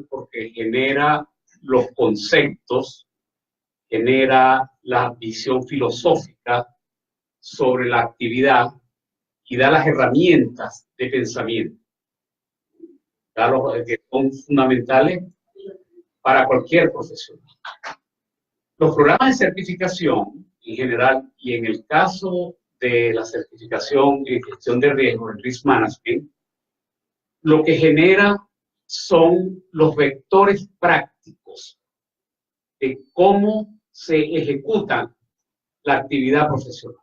porque genera los conceptos, genera la visión filosófica sobre la actividad y da las herramientas de pensamiento, da los que son fundamentales para cualquier profesión. Los programas de certificación en general, y en el caso de la certificación en gestión de riesgo, el risk management, lo que genera son los vectores prácticos de cómo se ejecuta la actividad profesional.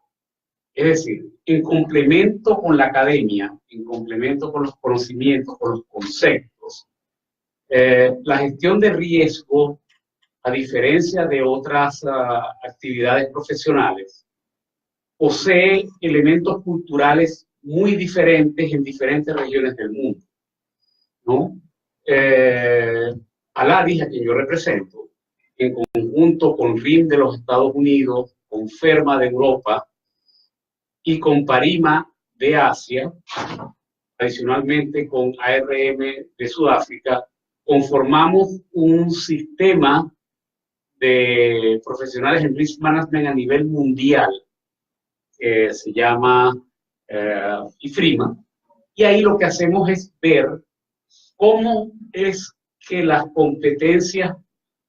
Es decir, en complemento con la academia, en complemento con los conocimientos, con los conceptos, la gestión de riesgo, a diferencia de otras actividades profesionales, posee elementos culturales muy diferentes en diferentes regiones del mundo, ¿no? Aladis, a quien yo represento, en conjunto con RIM de los Estados Unidos, con FERMA de Europa y con PARIMA de Asia, adicionalmente con ARM de Sudáfrica, conformamos un sistema de profesionales en risk management a nivel mundial que se llama IFRIMA, y ahí lo que hacemos es ver cómo es que las competencias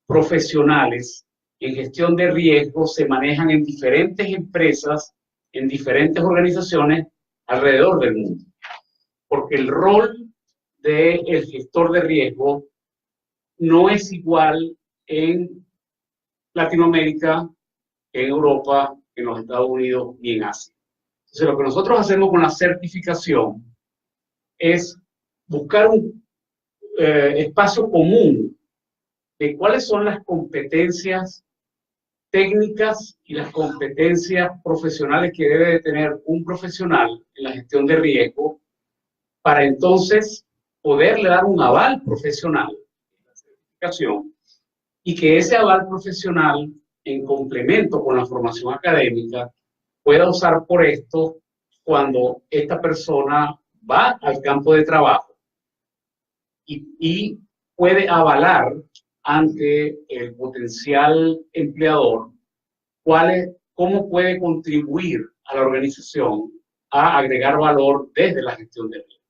profesionales en gestión de riesgo se manejan en diferentes empresas, en diferentes organizaciones alrededor del mundo. Porque el rol del gestor de riesgo no es igual en Latinoamérica, en Europa, en los Estados Unidos y en Asia. Entonces, lo que nosotros hacemos con la certificación es buscar un espacio común de cuáles son las competencias técnicas y las competencias profesionales que debe de tener un profesional en la gestión de riesgo para entonces poderle dar un aval profesional en la certificación y que ese aval profesional, en complemento con la formación académica, pueda usar por esto cuando esta persona va al campo de trabajo y puede avalar ante el potencial empleador cómo puede contribuir a la organización a agregar valor desde la gestión de riesgo.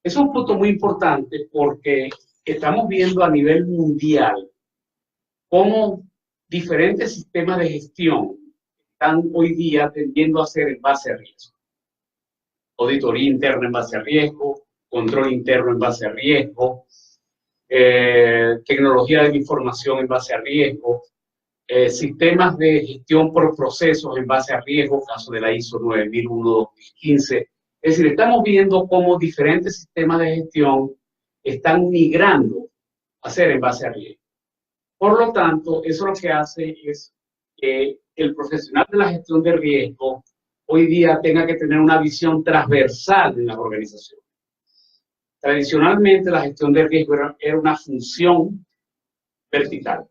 Es un punto muy importante porque estamos viendo a nivel mundial cómo diferentes sistemas de gestión están hoy día tendiendo a ser en base a riesgo. Auditoría interna en base a riesgo, control interno en base a riesgo, tecnología de la información en base a riesgo, sistemas de gestión por procesos en base a riesgo, caso de la ISO 9001-2015. Es decir, estamos viendo cómo diferentes sistemas de gestión están migrando a ser en base a riesgo. Por lo tanto, eso lo que hace es que el profesional de la gestión de riesgo hoy día tenga que tener una visión transversal en las organizaciones. Tradicionalmente, la gestión de riesgo era una función vertical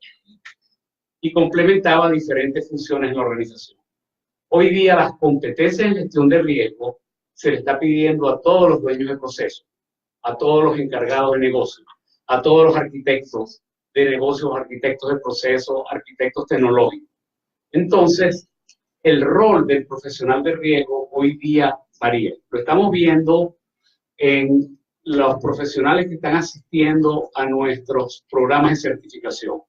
y complementaba diferentes funciones en la organización. Hoy día, las competencias en gestión de riesgo se le está pidiendo a todos los dueños de proceso, a todos los encargados de negocio, a todos los arquitectos de negocios, arquitectos de proceso, arquitectos tecnológicos. Entonces, el rol del profesional de riesgo hoy día varía. Lo estamos viendo en los profesionales que están asistiendo a nuestros programas de certificación.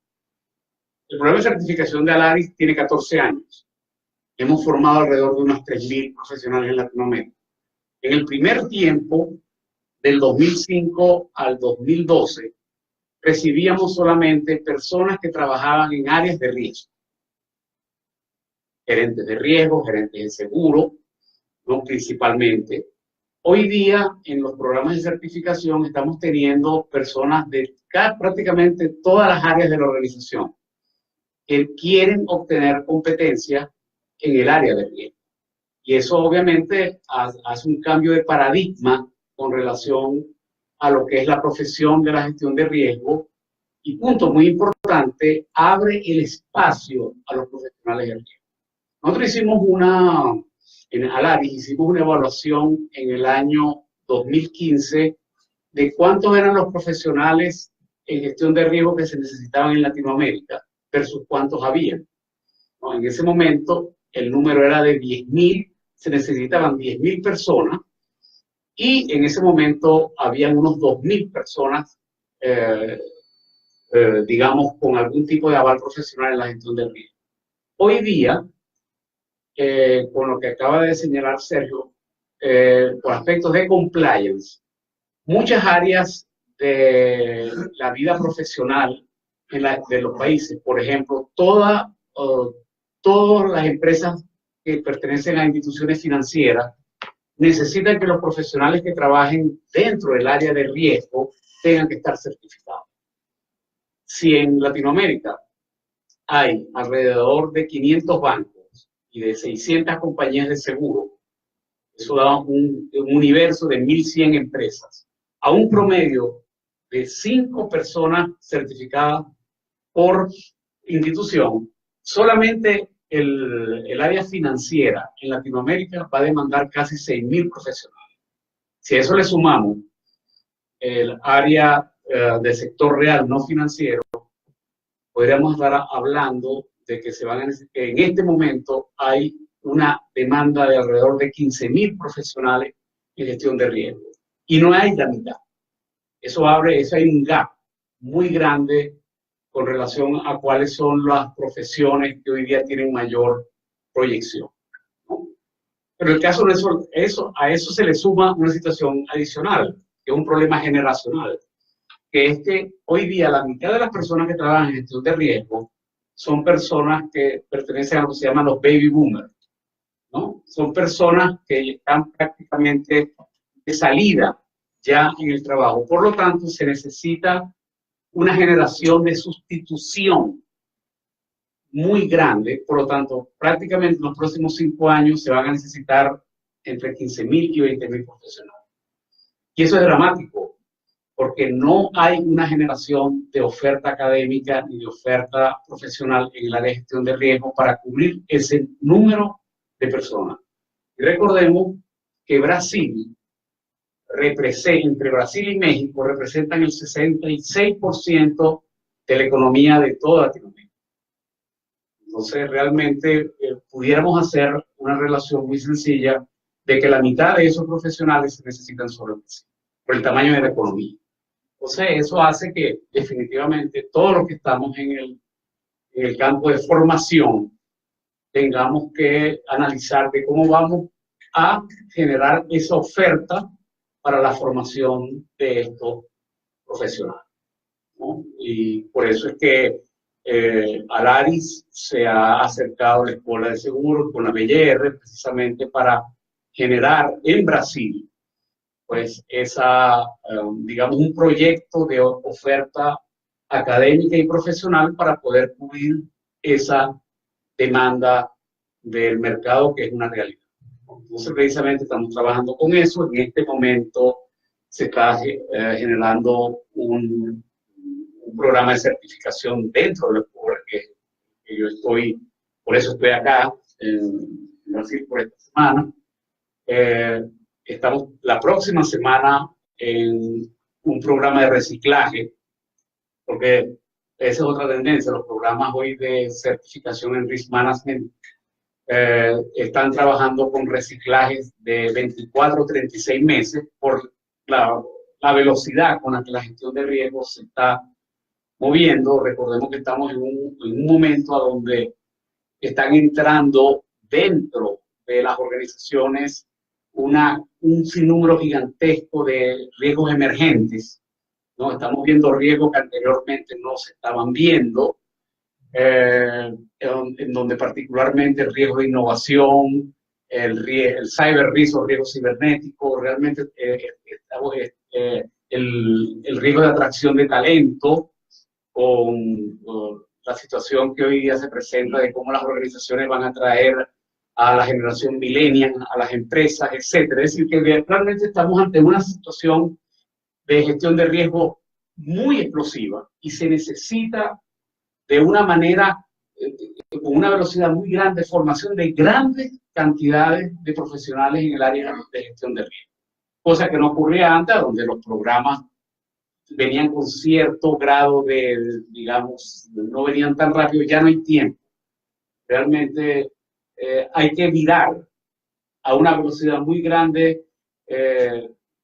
El programa de certificación de Aladis tiene 14 años. Hemos formado alrededor de unos 3.000 profesionales en Latinoamérica. En el primer tiempo, del 2005 al 2012, recibíamos solamente personas que trabajaban en áreas de riesgo. Gerentes de riesgo, gerentes de seguro, ¿no? Principalmente. Hoy día, en los programas de certificación, estamos teniendo personas de prácticamente todas las áreas de la organización que quieren obtener competencia en el área de riesgo. Y eso obviamente hace un cambio de paradigma con relación a lo que es la profesión de la gestión de riesgo. Y punto muy importante, abre el espacio a los profesionales de riesgo. Nosotros hicimos en Aladis hicimos una evaluación en el año 2015 de cuántos eran los profesionales en gestión de riesgo que se necesitaban en Latinoamérica versus cuántos había, ¿no? En ese momento el número era de 10.000, se necesitaban 10.000 personas y en ese momento habían unos 2.000 personas, digamos, con algún tipo de aval profesional en la gestión de riesgo. Hoy día, con lo que acaba de señalar Sergio, por aspectos de compliance, muchas áreas de la vida profesional de los países, por ejemplo, todas las empresas que pertenecen a instituciones financieras necesitan que los profesionales que trabajen dentro del área de riesgo tengan que estar certificados. Si en Latinoamérica hay alrededor de 500 bancos y de 600 compañías de seguro, eso da un universo de 1.100 empresas, a un promedio de 5 personas certificadas por institución, solamente el área financiera en Latinoamérica va a demandar casi 6.000 profesionales. Si a eso le sumamos el área del sector real no financiero, podríamos estar hablando de que en este momento hay una demanda de alrededor de 15.000 profesionales en gestión de riesgo. Y no hay la mitad. Eso hay un gap muy grande con relación a cuáles son las profesiones que hoy día tienen mayor proyección, ¿no? Pero el caso de a eso se le suma una situación adicional, que es un problema generacional, que es que hoy día la mitad de las personas que trabajan en gestión de riesgo son personas que pertenecen a lo que se llaman los baby boomers, ¿no? Son personas que están prácticamente de salida ya en el trabajo. Por lo tanto, se necesita una generación de sustitución muy grande. Por lo tanto, prácticamente en los próximos 5 años se van a necesitar entre 15.000 y 20.000 profesionales. Y eso es dramático, porque no hay una generación de oferta académica ni de oferta profesional en el área de gestión de riesgo para cubrir ese número de personas. Y recordemos que entre Brasil y México representan el 66% de la economía de toda Latinoamérica. Entonces, realmente pudiéramos hacer una relación muy sencilla de que la mitad de esos profesionales se necesitan solo en Brasil, por el tamaño de la economía. Entonces, eso hace que definitivamente todos los que estamos en el campo de formación tengamos que analizar de cómo vamos a generar esa oferta para la formación de estos profesionales, ¿no? Y por eso es que Alaris se ha acercado a la Escuela de Seguros con la BLR precisamente para generar en Brasil pues digamos, un proyecto de oferta académica y profesional para poder cubrir esa demanda del mercado que es una realidad. Entonces, precisamente estamos trabajando con eso. En este momento se está generando un programa de certificación dentro de la escuela que yo por eso estoy acá en Brasil por esta semana. Estamos la próxima semana en un programa de reciclaje, porque esa es otra tendencia. Los programas hoy de certificación en Risk Management están trabajando con reciclajes de 24 o 36 meses por la velocidad con la que la gestión de riesgos se está moviendo. Recordemos que estamos en un momento a donde están entrando dentro de las organizaciones un sinnúmero gigantesco de riesgos emergentes, ¿no? Estamos viendo riesgos que anteriormente no se estaban viendo, en donde particularmente el riesgo de innovación, el cyber risk o riesgo cibernético, realmente el riesgo de atracción de talento, con la situación que hoy día se presenta de cómo las organizaciones van a atraer a la generación millennial, a las empresas, etcétera. Es decir, que realmente estamos ante una situación de gestión de riesgo muy explosiva y se necesita de una manera, con una velocidad muy grande, formación de grandes cantidades de profesionales en el área de gestión de riesgo. Cosa que no ocurría antes, donde los programas venían con cierto grado de, digamos, no venían tan rápido, ya no hay tiempo. Realmente hay que virar a una velocidad muy grande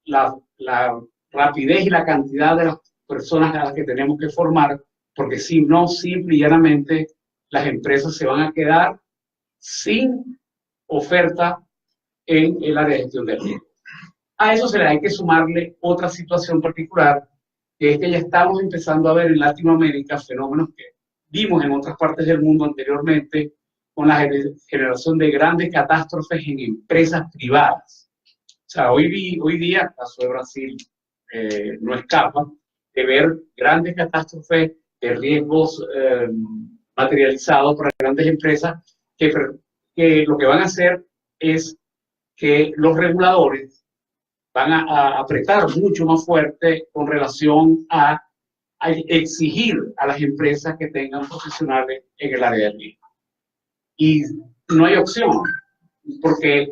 la rapidez y la cantidad de las personas a las que tenemos que formar, porque si no, simple y llanamente, las empresas se van a quedar sin oferta en el área de gestión de riesgo. A eso se le hay que sumarle otra situación particular, que es que ya estamos empezando a ver en Latinoamérica fenómenos que vimos en otras partes del mundo anteriormente, con la generación de grandes catástrofes en empresas privadas. O sea, hoy día, el caso de Brasil no escapa de ver grandes catástrofes de riesgos materializados por grandes empresas que lo que van a hacer es que los reguladores van a apretar mucho más fuerte con relación a exigir a las empresas que tengan profesionales en el área de riesgo. Y no hay opción, porque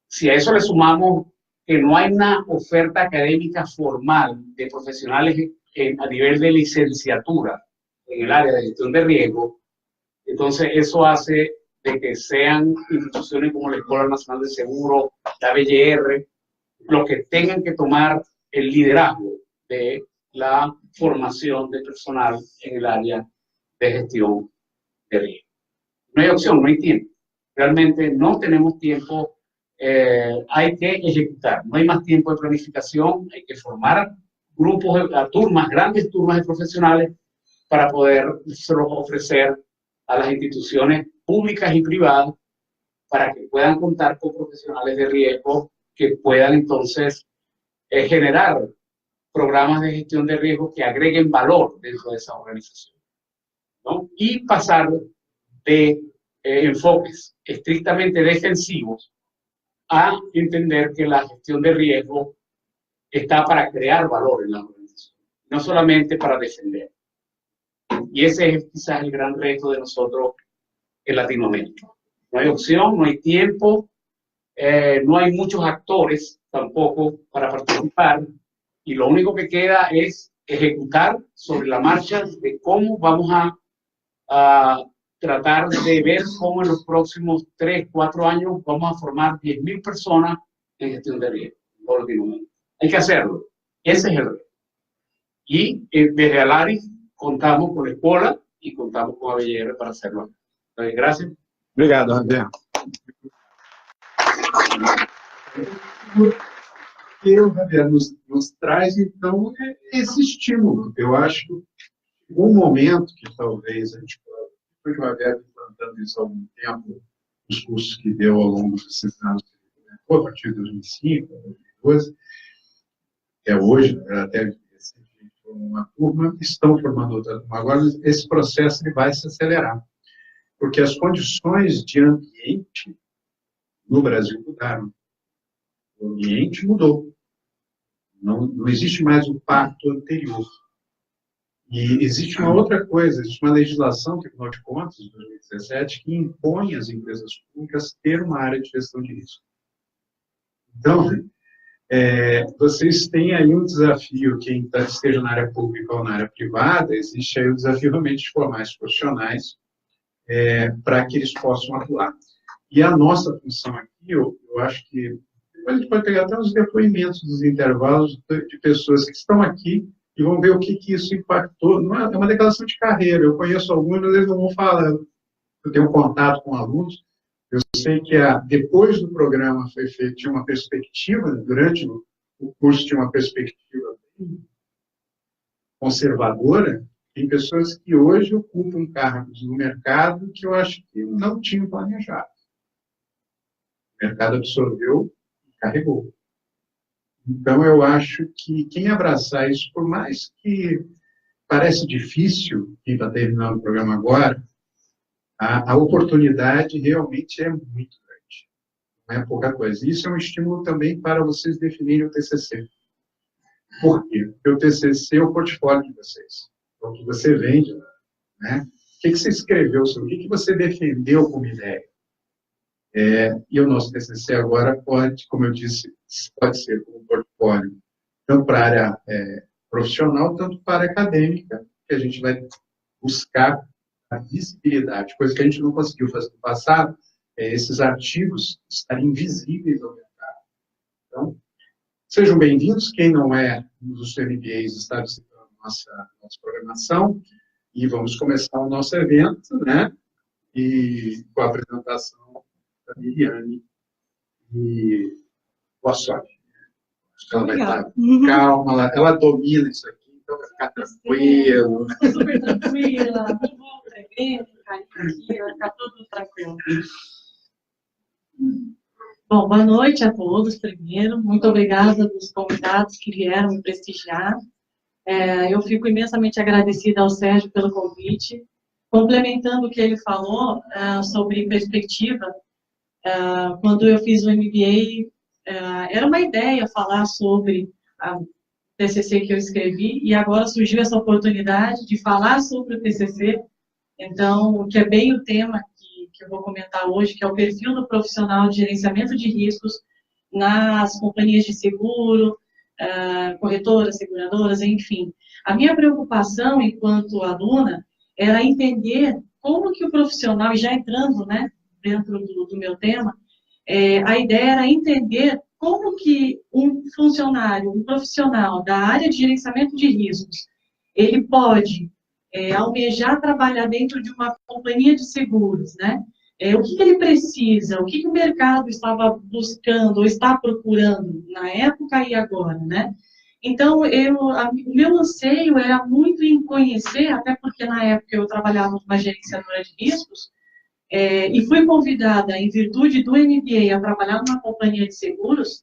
si a eso le sumamos que no hay una oferta académica formal de profesionales a nivel de licenciatura en el área de gestión de riesgo, entonces eso hace de que sean instituciones como la Escuela Nacional de Seguro, la BLR, los que tengan que tomar el liderazgo de la formación de personal en el área de gestión de riesgo. No hay opción, no hay tiempo. Realmente no tenemos tiempo, hay que ejecutar. No hay más tiempo de planificación, hay que formar grupos, turmas, grandes turmas de profesionales para poder ofrecer a las instituciones públicas y privadas para que puedan contar con profesionales de riesgo que puedan entonces generar programas de gestión de riesgo que agreguen valor dentro de esa organización, ¿no? Y pasar de enfoques estrictamente defensivos a entender que la gestión de riesgo está para crear valor en la organización, no solamente para defender. Y ese es quizás el gran reto de nosotros en Latinoamérica. No hay opción, no hay tiempo, no hay muchos actores tampoco para participar, y lo único que queda es ejecutar sobre la marcha de cómo vamos a tratar de ver cómo en los próximos 3, 4 años vamos a formar 10.000 personas en gestión de riesgo en todo Latinoamérica. Hay que hacerlo. Ese es el reto. Y desde Alaris contamos con la escuela y contamos con ABR para hacerlo. Entonces, gracias. Obrigado, Javier. Que o Javier nos traz, então, esse estímulo. Eu acho que um momento que talvez a gente foi que o Javier implantando isso há algum tempo, os cursos que deu ao longo desses anos, a partir de 2005, 2012, até hoje, até uma turma, estão formando outra turma. Agora, esse processo ele vai se acelerar, porque as condições de ambiente no Brasil mudaram. O ambiente mudou. Não existe mais o pacto anterior. E existe uma outra coisa, existe uma legislação, Tribunal de Contas, de 2017, que impõe às empresas públicas ter uma área de gestão de risco. Então, vocês têm aí um desafio, quem esteja na área pública ou na área privada, existe aí o desafio realmente de formar esses profissionais para que eles possam atuar. E a nossa função aqui, eu acho que a gente pode pegar até os depoimentos dos intervalos de pessoas que estão aqui e vão ver o que isso impactou. Não é uma declaração de carreira. Eu conheço alguns, mas eles não vão falar. Eu tenho contato com alunos. Eu sei que depois do programa foi feito, tinha uma perspectiva, durante o curso tinha uma perspectiva bem conservadora. Tem pessoas que hoje ocupam cargos no mercado que eu acho que não tinham planejado. O mercado absorveu e carregou. Então, eu acho que quem abraçar isso, por mais que parece difícil, quem está terminando o programa agora, a oportunidade realmente é muito grande. Não é pouca coisa. Isso é um estímulo também para vocês definirem o TCC. Por quê? Porque o TCC é o portfólio de vocês. É o que você vende, né? O que você escreveu sobre? O que você defendeu como ideia? E o nosso TCC agora pode, como eu disse, pode ser como portfólio, tanto para a área profissional, tanto para a acadêmica, que a gente vai buscar a visibilidade, coisa que a gente não conseguiu fazer no passado, esses artigos estarem visíveis ao mercado. Então, sejam bem-vindos. Quem não é dos MBAs está visitando nossa programação, e vamos começar o nosso evento, né? E com a apresentação da Miriane. E boa sorte. Ela vai estar calma, ela domina isso aqui, então vai ficar tranquilo. Estou super tranquila, não vou tremer, ficar aqui, vai ficar tudo tranquilo. Bom, boa noite a todos, primeiro. Muito obrigada dos convidados que vieram me prestigiar. Eu fico imensamente agradecida ao Sérgio pelo convite. Complementando o que ele falou sobre perspectiva, quando eu fiz o MBA, era uma ideia falar sobre a TCC que eu escrevi, e agora surgiu essa oportunidade de falar sobre o TCC, então, que é bem o tema que eu vou comentar hoje, que é o perfil do profissional de gerenciamento de riscos nas companhias de seguro, corretoras, seguradoras, enfim. A minha preocupação, enquanto aluna, era entender como que o profissional, e já entrando, né, dentro do meu tema, a ideia era entender como que um funcionário, um profissional da área de gerenciamento de riscos, ele pode almejar trabalhar dentro de uma companhia de seguros, né? O que ele precisa, o que o mercado estava buscando ou está procurando na época e agora, né? Então, o meu anseio era muito em conhecer, até porque na época eu trabalhava numa gerenciadora de riscos, e fui convidada, em virtude do MBA, a trabalhar numa companhia de seguros,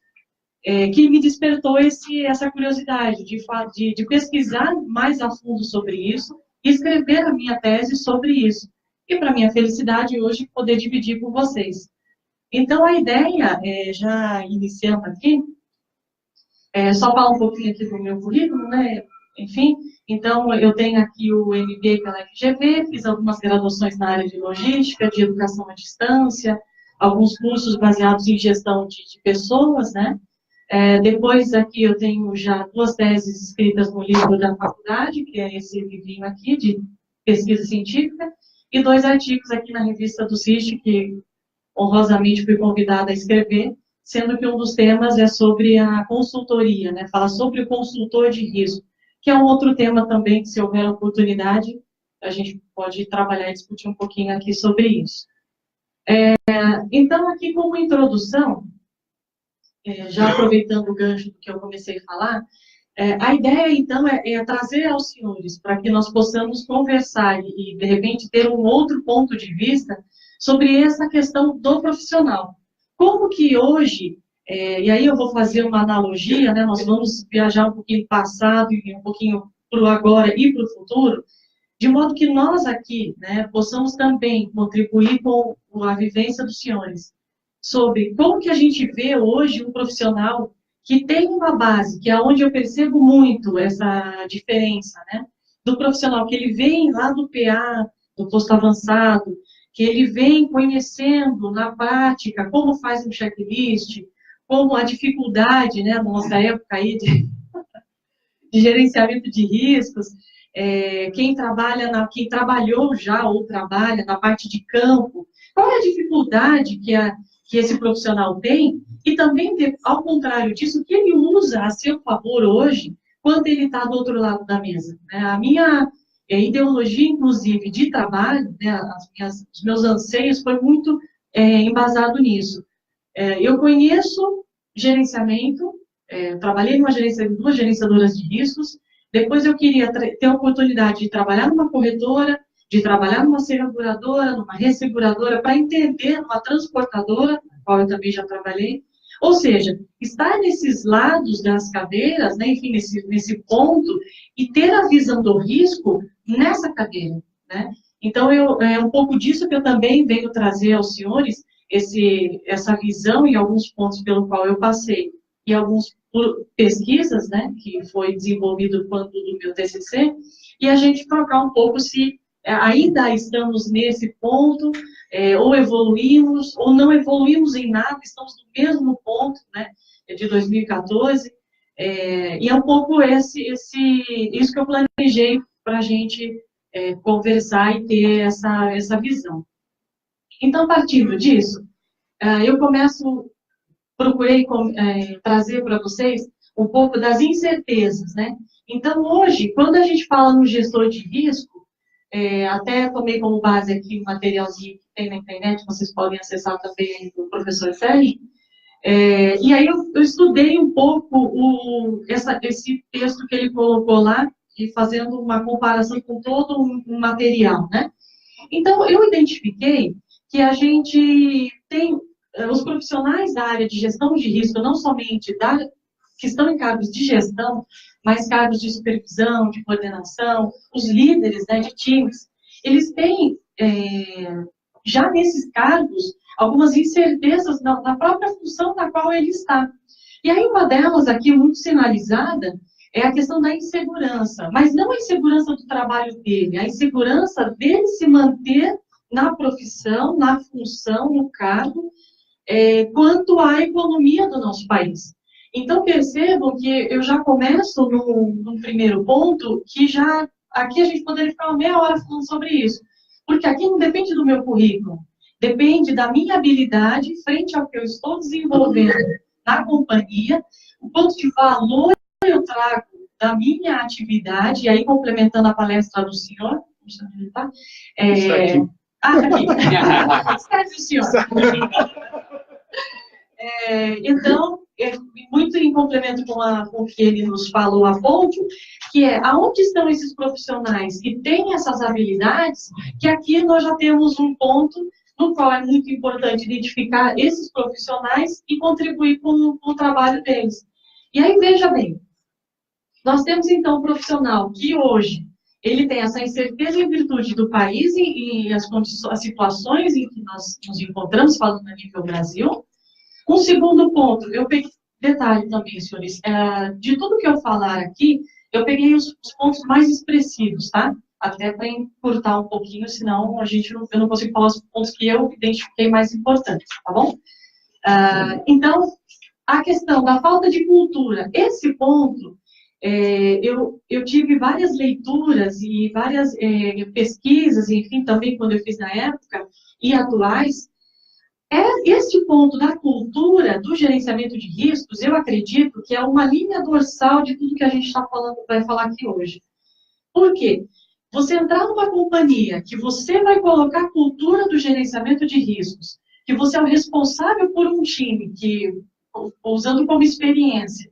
que me despertou essa curiosidade de pesquisar mais a fundo sobre isso e escrever a minha tese sobre isso. E, para minha felicidade, hoje, poder dividir com vocês. Então, a ideia, já iniciando aqui, só falar um pouquinho aqui do meu currículo, né? Enfim, então, eu tenho aqui o MBA pela FGV, fiz algumas graduações na área de logística, de educação à distância, alguns cursos baseados em gestão de pessoas, né? Depois aqui eu tenho já 2 teses escritas no livro da faculdade, que é esse livrinho aqui, de pesquisa científica, e 2 artigos aqui na revista do CIST, que honrosamente fui convidada a escrever, sendo que um dos temas é sobre a consultoria, né? Fala sobre o consultor de risco, que é um outro tema também, que se houver oportunidade, a gente pode trabalhar e discutir um pouquinho aqui sobre isso. Então, aqui como introdução, já aproveitando o gancho do que eu comecei a falar, a ideia, então, é trazer aos senhores, para que nós possamos conversar e, de repente, ter um outro ponto de vista sobre essa questão do profissional. Como que hoje, e aí eu vou fazer uma analogia, né, nós vamos viajar um pouquinho para o passado e um pouquinho para o agora e para o futuro, de modo que nós aqui, né, possamos também contribuir com a vivência dos senhores, sobre como que a gente vê hoje um profissional que tem uma base, que é onde eu percebo muito essa diferença, né, do profissional que ele vem lá do PA, do posto avançado, que ele vem conhecendo na prática como faz um checklist, como a dificuldade, né, na nossa época aí de gerenciamento de riscos, quem trabalhou já ou trabalha na parte de campo, qual é a dificuldade que esse profissional tem, e também, ao contrário disso, o que ele usa a seu favor hoje, quando ele está do outro lado da mesa. Né? A minha ideologia, inclusive, de trabalho, né, os meus anseios, foi muito embasado nisso. Eu conheço gerenciamento, trabalhei em 2 gerenciadoras de riscos, depois eu queria ter a oportunidade de trabalhar numa corretora, de trabalhar numa seguradora, numa resseguradora, para entender numa transportadora, na qual eu também já trabalhei. Ou seja, estar nesses lados das cadeiras, né, enfim, nesse ponto, e ter a visão do risco nessa cadeira. Né? Então, é um pouco disso que eu também venho trazer aos senhores, essa visão em alguns pontos pelo qual eu passei, e algumas pesquisas, né, que foi desenvolvido quando do meu TCC, e a gente trocar um pouco se ainda estamos nesse ponto, ou evoluímos, ou não evoluímos em nada, estamos no mesmo ponto, né, de 2014, E é um pouco isso que eu planejei para a gente conversar e ter essa visão. Então, partindo disso, eu procurei trazer para vocês um pouco das incertezas, né? Então, hoje, quando a gente fala no gestor de risco, até tomei como base aqui um materialzinho que tem na internet, vocês podem acessar também do professor Sérgio, e aí eu estudei um pouco esse texto que ele colocou lá, e fazendo uma comparação com todo um material, né? Então, eu identifiquei que a gente tem os profissionais da área de gestão de risco, não somente que estão em cargos de gestão, mas cargos de supervisão, de coordenação, os líderes, né, de times, eles têm, já nesses cargos, algumas incertezas na própria função na qual ele está. E aí, uma delas aqui, muito sinalizada, é a questão da insegurança, mas não a insegurança do trabalho dele, a insegurança dele se manter na profissão, na função, no cargo, quanto à economia do nosso país. Então, percebam que eu já começo num primeiro ponto, que aqui a gente poderia ficar uma meia hora falando sobre isso, porque aqui não depende do meu currículo, depende da minha habilidade frente ao que eu estou desenvolvendo na companhia, o quanto de valor eu trago da minha atividade, e aí complementando a palestra do senhor, tá? Tá aqui. Escreve o senhor. Então, muito em complemento com o que ele nos falou há pouco, que aonde estão esses profissionais que têm essas habilidades, que aqui nós já temos um ponto no qual é muito importante identificar esses profissionais e contribuir com o trabalho deles. E aí, veja bem, nós temos, então, um profissional que hoje ele tem essa incerteza em virtude do país e as situações em que nós nos encontramos, falando a nível Brasil. Um segundo ponto, eu peguei, detalhe também, senhores, de tudo que eu falar aqui, eu peguei os pontos mais expressivos, tá? Até para encurtar um pouquinho, senão eu não consigo falar os pontos que eu identifiquei mais importantes, tá bom? Então, a questão da falta de cultura, esse ponto, eu tive várias leituras e várias pesquisas, enfim, também quando eu fiz na época, e atuais. Esse ponto da cultura, do gerenciamento de riscos, eu acredito que é uma linha dorsal de tudo que a gente vai falar aqui hoje. Por quê? Você entrar numa companhia que você vai colocar a cultura do gerenciamento de riscos, que você é o responsável por um time que, usando como experiência,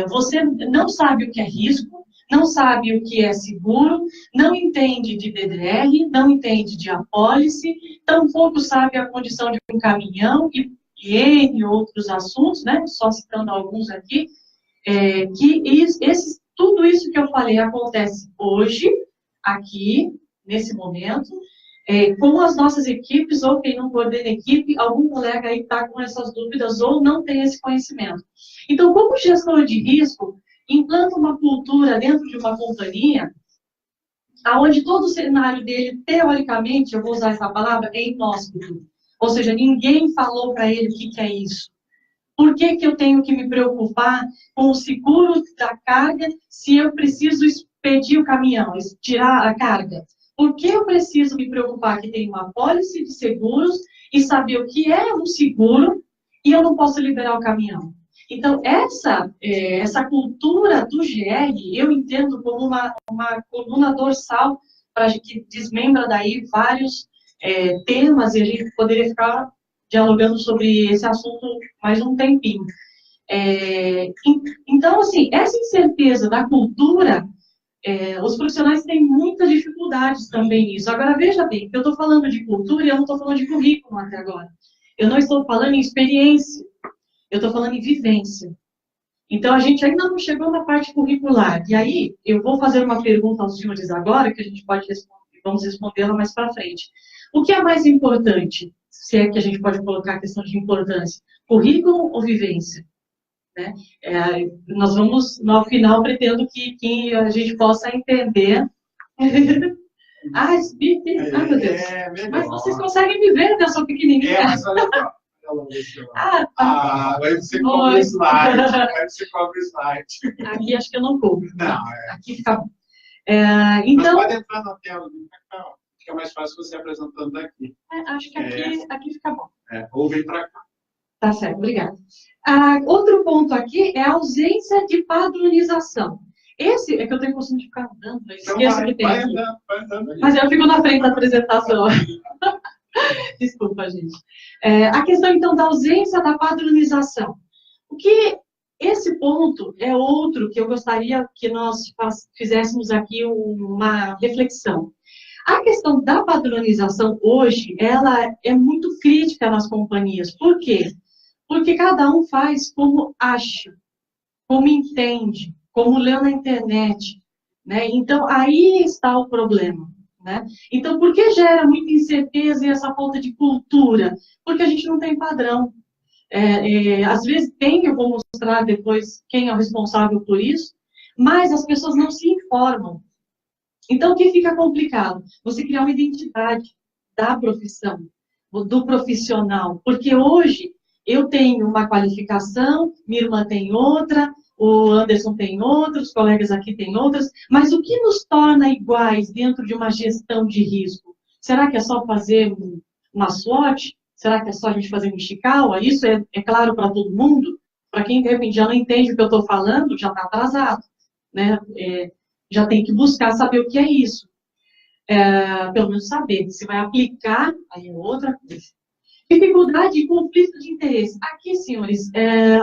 você não sabe o que é risco, não sabe o que é seguro, não entende de DDR, não entende de apólice, tampouco sabe a condição de um caminhão e N outros assuntos, né? Só citando alguns aqui, tudo isso que eu falei acontece hoje, aqui, nesse momento, com as nossas equipes, ou quem não coordena equipe, algum colega aí está com essas dúvidas ou não tem esse conhecimento. Então, como gestor de risco, implanta uma cultura dentro de uma companhia, onde todo o cenário dele, teoricamente, eu vou usar essa palavra, é inóspito. Ou seja, ninguém falou para ele o que é isso. Por que eu tenho que me preocupar com o seguro da carga se eu preciso expedir o caminhão, tirar a carga? Por que eu preciso me preocupar que tem uma apólice de seguros e saber o que é um seguro e eu não posso liberar o caminhão? Então, essa cultura do GR, eu entendo como uma coluna dorsal que desmembra daí vários temas, e a gente poderia ficar dialogando sobre esse assunto mais um tempinho. Então, assim, essa incerteza da cultura, os profissionais têm muitas dificuldades também nisso. Agora, veja bem, eu estou falando de cultura e eu não estou falando de currículo até agora. Eu não estou falando em experiência. Eu estou falando em vivência. Então, a gente ainda não chegou na parte curricular. E aí, eu vou fazer uma pergunta aos senhores agora, que a gente pode responder, vamos respondê-la mais para frente. O que é mais importante, se é que a gente pode colocar a questão de importância? Currículo ou vivência? Né? Nós vamos, no final, pretendo que a gente possa entender... meu Deus. Mas vocês conseguem me ver, né? Eu sou pequenininha. Mas olha só. tela no celular. Aí você cobre o slide. Aí você cobre o slide. Aqui acho que eu não cubro. Não, Aqui fica bom. Então, mas pode entrar na tela, fica mais fácil você apresentando daqui. Acho que aqui fica bom. Ou vem para cá. Tá certo, obrigada. Outro ponto aqui é a ausência de padronização. Esse é que eu tenho costume de ficar andando, eu esqueço que tem aqui. Vai andando aí. Mas eu fico na frente da apresentação. Desculpa, gente. A questão, então, da ausência da padronização. Esse ponto é outro que eu gostaria que nós fizéssemos aqui uma reflexão. A questão da padronização hoje, ela é muito crítica nas companhias. Por quê? Porque cada um faz como acha, como entende, como leu na internet, né? Então, aí está o problema, né? Então, por que gera muita incerteza e essa falta de cultura? Porque a gente não tem padrão. Às vezes tem, eu vou mostrar depois quem é o responsável por isso, mas as pessoas não se informam. Então, o que fica complicado? Você criar uma identidade da profissão, do profissional, porque hoje eu tenho uma qualificação, minha irmã tem outra, o Anderson tem outra, os colegas aqui têm outras, mas o que nos torna iguais dentro de uma gestão de risco? Será que é só fazer uma SWOT? Será que é só a gente fazer um Ishikawa? Isso é claro para todo mundo? Para quem, de repente, já não entende o que eu estou falando, já está atrasado, né? Já tem que buscar saber o que é isso. Pelo menos saber. Se vai aplicar, aí é outra coisa. Dificuldade e conflito de interesse. Aqui, senhores,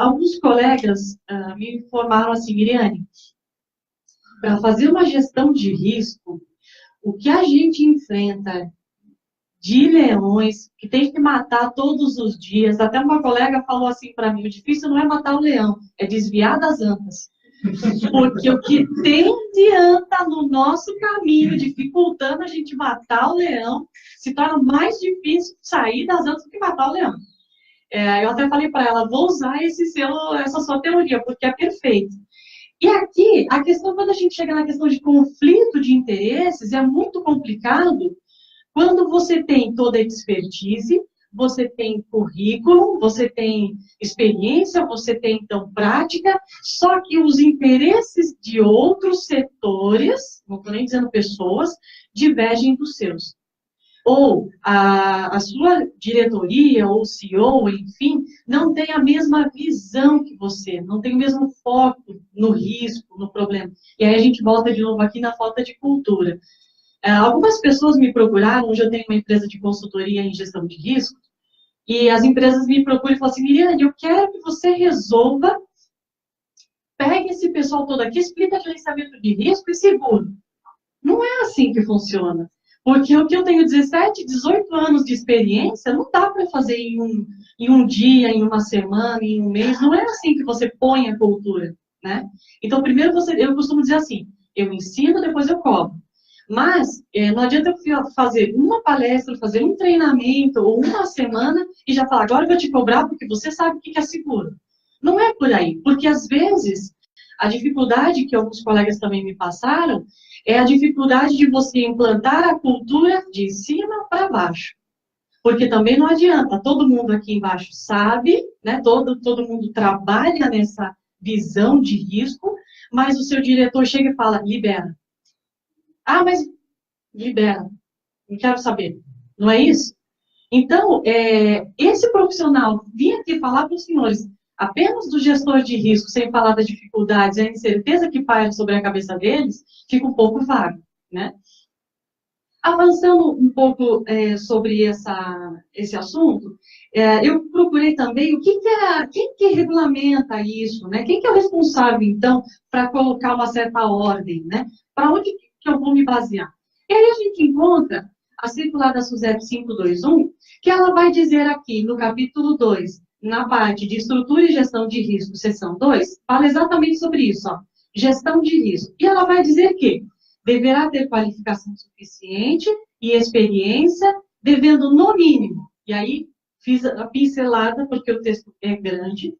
alguns colegas me informaram assim, Miriane, para fazer uma gestão de risco, o que a gente enfrenta de leões, que tem que matar todos os dias, até uma colega falou assim para mim, o difícil não é matar o leão, é desviar das antas. Porque o que tem de anta no nosso caminho, dificultando a gente matar o leão, se torna mais difícil sair das antas do que matar o leão. Eu até falei para ela, vou usar essa sua teoria, porque é perfeito. E aqui, a questão, quando a gente chega na questão de conflito de interesses, é muito complicado quando você tem toda a expertise, você tem currículo, você tem experiência, você tem, então, prática, só que os interesses de outros setores, não estou nem dizendo pessoas, divergem dos seus. Ou a sua diretoria, ou CEO, enfim, não tem a mesma visão que você, não tem o mesmo foco no risco, no problema. E aí a gente volta de novo aqui na falta de cultura. Algumas pessoas me procuraram, hoje eu tenho uma empresa de consultoria em gestão de risco, e as empresas me procuram e falam assim, Miriane, eu quero que você resolva, pegue esse pessoal todo aqui, explica gerenciamento de risco e seguro. Não é assim que funciona. Porque o que eu tenho 17, 18 anos de experiência, não dá para fazer em um dia, em uma semana, em um mês. Não é assim que você põe a cultura, né? Então, primeiro, eu costumo dizer assim, eu ensino, depois eu cobro. Mas não adianta eu fazer uma palestra, fazer um treinamento ou uma semana e já falar, agora eu vou te cobrar porque você sabe o que é seguro. Não é por aí, porque às vezes a dificuldade que alguns colegas também me passaram é a dificuldade de você implantar a cultura de cima para baixo. Porque também não adianta, todo mundo aqui embaixo sabe, né, todo mundo trabalha nessa visão de risco, mas o seu diretor chega e fala, libera. Ah, mas libera, não quero saber. Não é isso? Então, esse profissional vir aqui falar para os senhores apenas do gestor de risco, sem falar das dificuldades e a incerteza que paira sobre a cabeça deles, fica um pouco vago, né? Avançando um pouco sobre esse assunto, eu procurei também quem que regulamenta isso, né? Quem que é o responsável, então, para colocar uma certa ordem, né? Para onde que eu vou me basear? E aí a gente encontra a circular da SUSEP 521, que ela vai dizer aqui, no capítulo 2, na parte de estrutura e gestão de risco, seção 2, fala exatamente sobre isso, ó, gestão de risco. E ela vai dizer que deverá ter qualificação suficiente e experiência, devendo no mínimo, e aí fiz a pincelada, porque o texto é grande,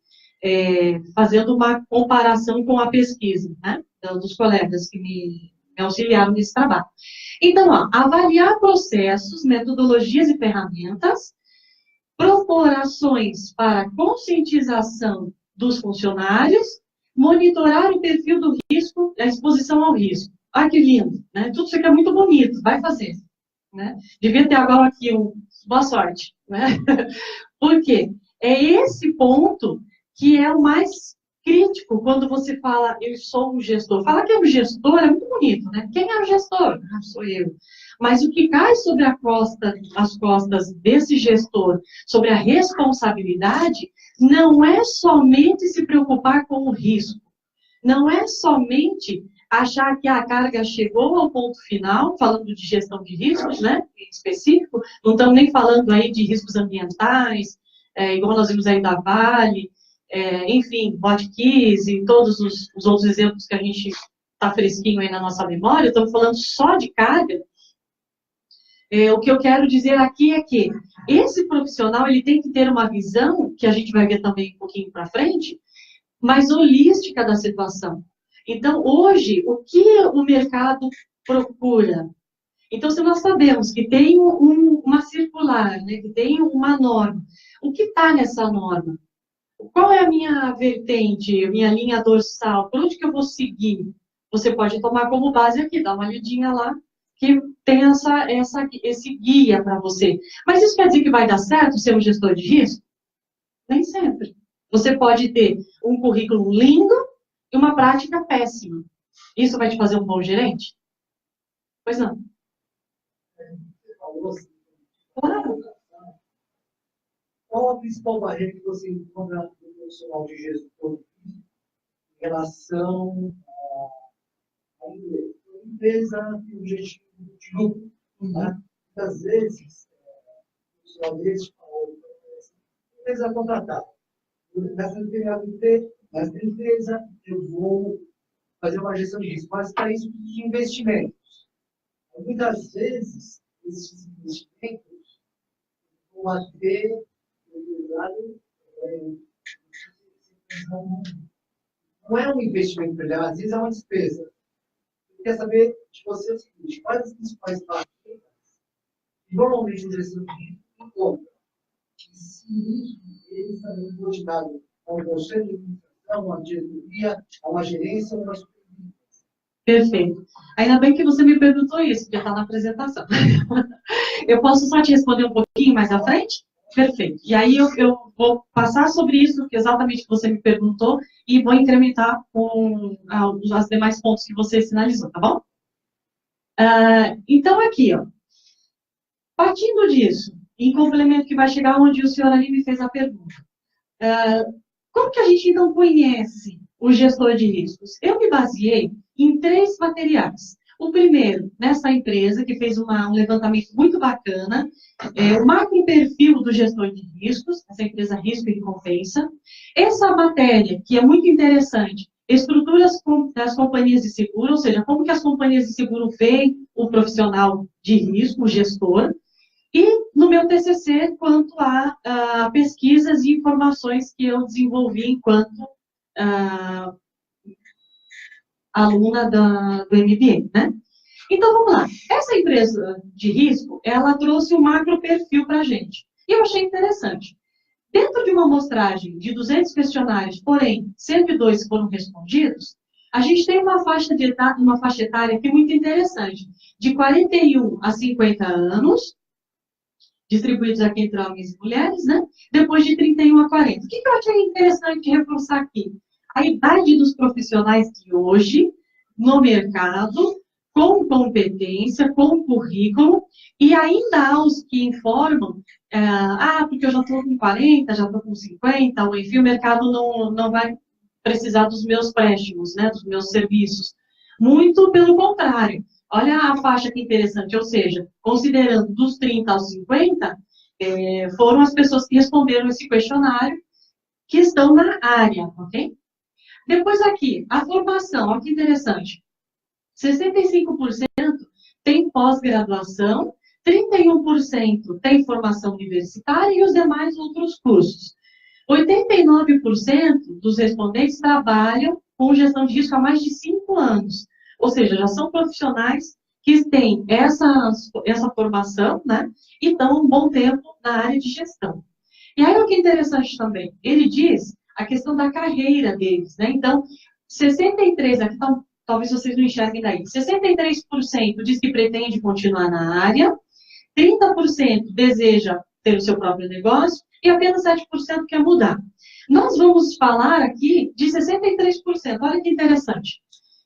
fazendo uma comparação com a pesquisa, né, dos colegas que me auxiliaram nesse trabalho. Então, ó, avaliar processos, metodologias e ferramentas, propor ações para conscientização dos funcionários, monitorar o perfil do risco, a exposição ao risco. Ah, que lindo, né? Tudo isso aqui é muito bonito, vai fazer. Né? Devia ter agora aqui boa sorte. Né? Por quê? É esse ponto que é o mais crítico quando você fala, eu sou um gestor. Falar que é um gestor é muito bonito, né? Quem é o gestor? Ah, sou eu. Mas o que cai sobre as costas desse gestor, sobre a responsabilidade, não é somente se preocupar com o risco. Não é somente achar que a carga chegou ao ponto final, falando de gestão de riscos, né, em específico, não estamos nem falando aí de riscos ambientais, igual nós vimos aí da Vale, enfim, Botkiss e todos os outros exemplos que a gente está fresquinho aí na nossa memória, estamos falando só de carga. O que eu quero dizer aqui é que esse profissional ele tem que ter uma visão, que a gente vai ver também um pouquinho para frente, mais holística da situação. Então, hoje, o que o mercado procura? Então, se nós sabemos que tem uma circular, né, que tem uma norma, o que está nessa norma? Qual é a minha vertente, minha linha dorsal? Por onde que eu vou seguir? Você pode tomar como base aqui, dá uma lidinha lá, que tem esse guia para você. Mas isso quer dizer que vai dar certo ser um gestor de risco? Nem sempre. Você pode ter um currículo lindo e uma prática péssima. Isso vai te fazer um bom gerente? Pois não. Claro. Qual a principal barreira que você encontra no profissional de gestor em relação à empresa e o objetivo de lucro? Tá? Muitas vezes, o profissional desse empresa contratada. Nessa empresa, eu vou fazer uma gestão de risco, mas para isso, de investimentos. Muitas vezes, esses investimentos vão ter não é um investimento, às vezes é uma despesa. Eu quero saber de você o seguinte: quais as principais barreiras que normalmente o gestor de risco encontra? E se eles também estão ligados ao conselho de administração, a uma diretoria, a uma gerência ou uma supervisão? Perfeito. Ainda bem que você me perguntou isso, porque está na apresentação. Eu posso só te responder um pouquinho mais à frente? Perfeito. E aí eu vou passar sobre isso, que exatamente que você me perguntou, e vou incrementar com os demais pontos que você sinalizou, tá bom? Então, aqui, ó. Partindo disso, em complemento que vai chegar onde o senhor ali me fez a pergunta. Como que a gente, então, conhece o gestor de riscos? Eu me baseei em 3 materiais. O primeiro, nessa empresa, que fez um levantamento muito bacana, o macro perfil do gestor de riscos, essa empresa Risco e Recompensa. Essa matéria, que é muito interessante, estruturas das companhias de seguro, ou seja, como que as companhias de seguro veem o profissional de risco, o gestor. E no meu TCC, quanto a pesquisas e informações que eu desenvolvi enquanto aluna do MBA, né? Então, vamos lá. Essa empresa de risco, ela trouxe um macro perfil para a gente. E eu achei interessante. Dentro de uma amostragem de 200 questionários, porém, 102 foram respondidos, a gente tem uma faixa etária aqui muito interessante, de 41 a 50 anos, distribuídos aqui entre homens e mulheres, né? Depois de 31 a 40. O que eu achei interessante reforçar aqui? A idade dos profissionais de hoje, no mercado, com competência, com currículo, e ainda há os que informam, porque eu já estou com 40, já estou com 50, ou enfim, o mercado não vai precisar dos meus préstimos, né, dos meus serviços. Muito pelo contrário. Olha a faixa que interessante, ou seja, considerando dos 30 aos 50, foram as pessoas que responderam esse questionário que estão na área, ok? Depois aqui, a formação, olha que interessante. 65% tem pós-graduação, 31% tem formação universitária e os demais outros cursos. 89% dos respondentes trabalham com gestão de risco há mais de 5 anos. Ou seja, já são profissionais que têm essa formação, né, e estão um bom tempo na área de gestão. E aí o que é interessante também, ele diz a questão da carreira deles, né? Então, 63, aqui talvez vocês não enxerguem daí, 63% diz que pretende continuar na área, 30% deseja ter o seu próprio negócio e apenas 7% quer mudar. Nós vamos falar aqui de 63%, olha que interessante.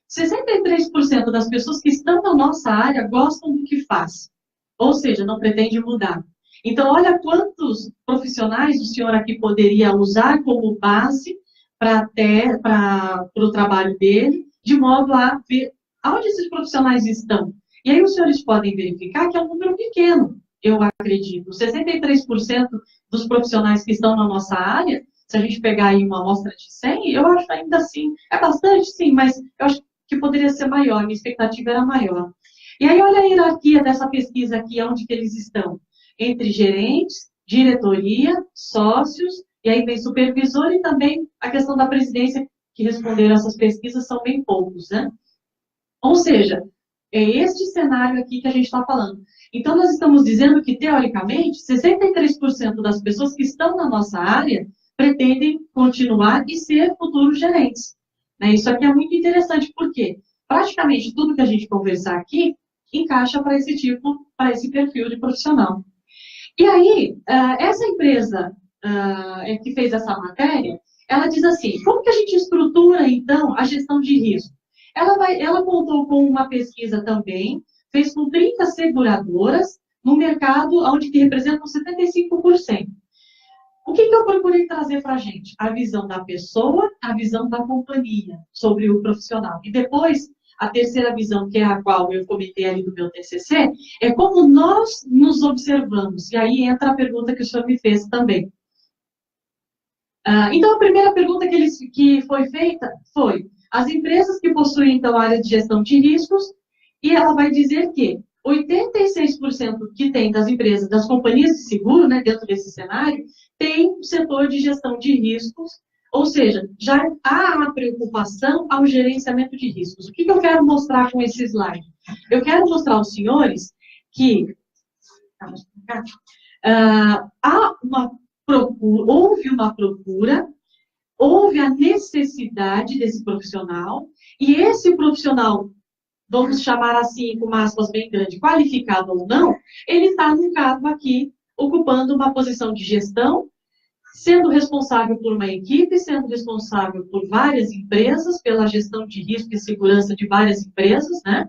63% das pessoas que estão na nossa área gostam do que faz, ou seja, não pretende mudar. Então, olha quantos profissionais o senhor aqui poderia usar como base para o trabalho dele, de modo a ver aonde esses profissionais estão. E aí os senhores podem verificar que é um número pequeno, eu acredito. 63% dos profissionais que estão na nossa área, se a gente pegar aí uma amostra de 100, eu acho ainda assim, é bastante sim, mas eu acho que poderia ser maior, minha expectativa era maior. E aí olha a hierarquia dessa pesquisa aqui, onde que eles estão. Entre gerentes, diretoria, sócios, e aí vem supervisor e também a questão da presidência, que responderam essas pesquisas são bem poucos, né? Ou seja, é este cenário aqui que a gente está falando. Então, nós estamos dizendo que, teoricamente, 63% das pessoas que estão na nossa área pretendem continuar e ser futuros gerentes. Né? Isso aqui é muito interessante, porque praticamente tudo que a gente conversar aqui encaixa para esse perfil de profissional. E aí, essa empresa que fez essa matéria, ela diz assim, como que a gente estrutura, então, a gestão de risco? Ela contou com uma pesquisa também, fez com 30 seguradoras, no mercado onde que representam 75%. O que eu procurei trazer para a gente? A visão da pessoa, a visão da companhia sobre o profissional. E depois, a terceira visão, que é a qual eu comentei ali no meu TCC, é como nós nos observamos. E aí entra a pergunta que o senhor me fez também. Então, a primeira pergunta que foi feita foi as empresas que possuem, então, a área de gestão de riscos, e ela vai dizer que 86% que tem das empresas, das companhias de seguro, né, dentro desse cenário, tem o setor de gestão de riscos, ou seja, já há uma preocupação ao gerenciamento de riscos. O que eu quero mostrar com esse slide? Eu quero mostrar aos senhores que houve uma procura, houve a necessidade desse profissional, e esse profissional, vamos chamar assim, com aspas bem grandes, qualificado ou não, ele está no cargo aqui, ocupando uma posição de gestão, sendo responsável por uma equipe, sendo responsável por várias empresas, pela gestão de risco e segurança de várias empresas, né?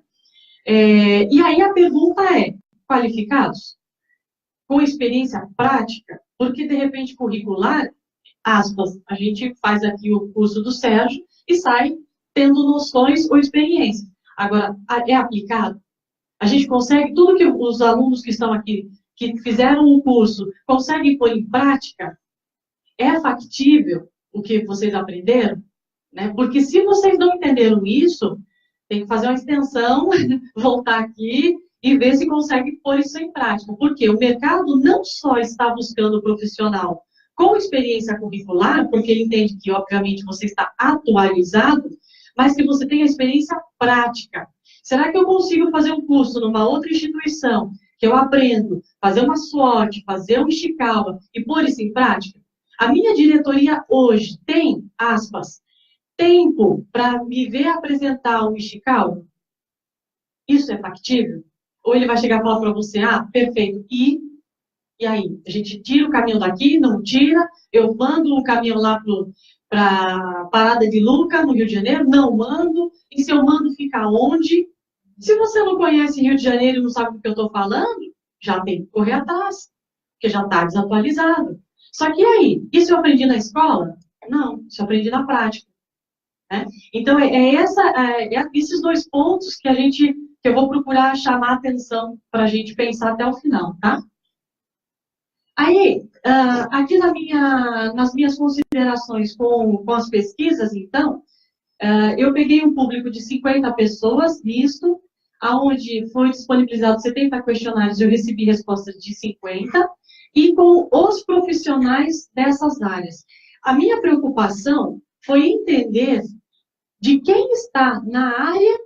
E aí a pergunta é, qualificados? Com experiência prática? Porque, de repente, curricular, aspas, a gente faz aqui o curso do Sérgio e sai tendo noções ou experiência. Agora, é aplicado? A gente consegue, tudo que os alunos que estão aqui, que fizeram o curso, conseguem pôr em prática? É factível o que vocês aprenderam? Né? Porque se vocês não entenderam isso, tem que fazer uma extensão, voltar aqui e ver se consegue pôr isso em prática. Porque o mercado não só está buscando profissional com experiência curricular, porque ele entende que, obviamente, você está atualizado, mas que você tem a experiência prática. Será que eu consigo fazer um curso numa outra instituição, que eu aprendo, fazer uma SWOT, fazer um Ishikawa e pôr isso em prática? A minha diretoria hoje tem, aspas, tempo para me ver apresentar um Ishikawa? Isso é factível? Ou ele vai chegar e falar para você, perfeito, e aí? A gente tira o caminhão daqui, não tira, eu mando o caminhão lá para Parada de Luca, no Rio de Janeiro, não mando, e se eu mando, fica onde? Se você não conhece Rio de Janeiro e não sabe do que eu estou falando, já tem que correr atrás, porque já está desatualizado. Só que aí, isso eu aprendi na escola? Não, isso eu aprendi na prática. Né? Então, esses dois pontos que eu vou procurar chamar a atenção para a gente pensar até o final, tá? Aí, aqui nas minhas considerações com as pesquisas, então, eu peguei um público de 50 pessoas, nisto, onde foi disponibilizado 70 questionários, eu recebi respostas de 50, e com os profissionais dessas áreas. A minha preocupação foi entender de quem está na área,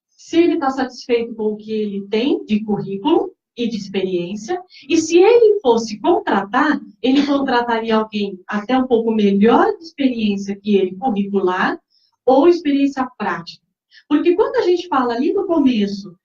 se ele está satisfeito com o que ele tem de currículo, e de experiência, e se ele fosse contratar, ele contrataria alguém até um pouco melhor de experiência que ele, curricular, ou experiência prática. Porque quando a gente fala ali no começo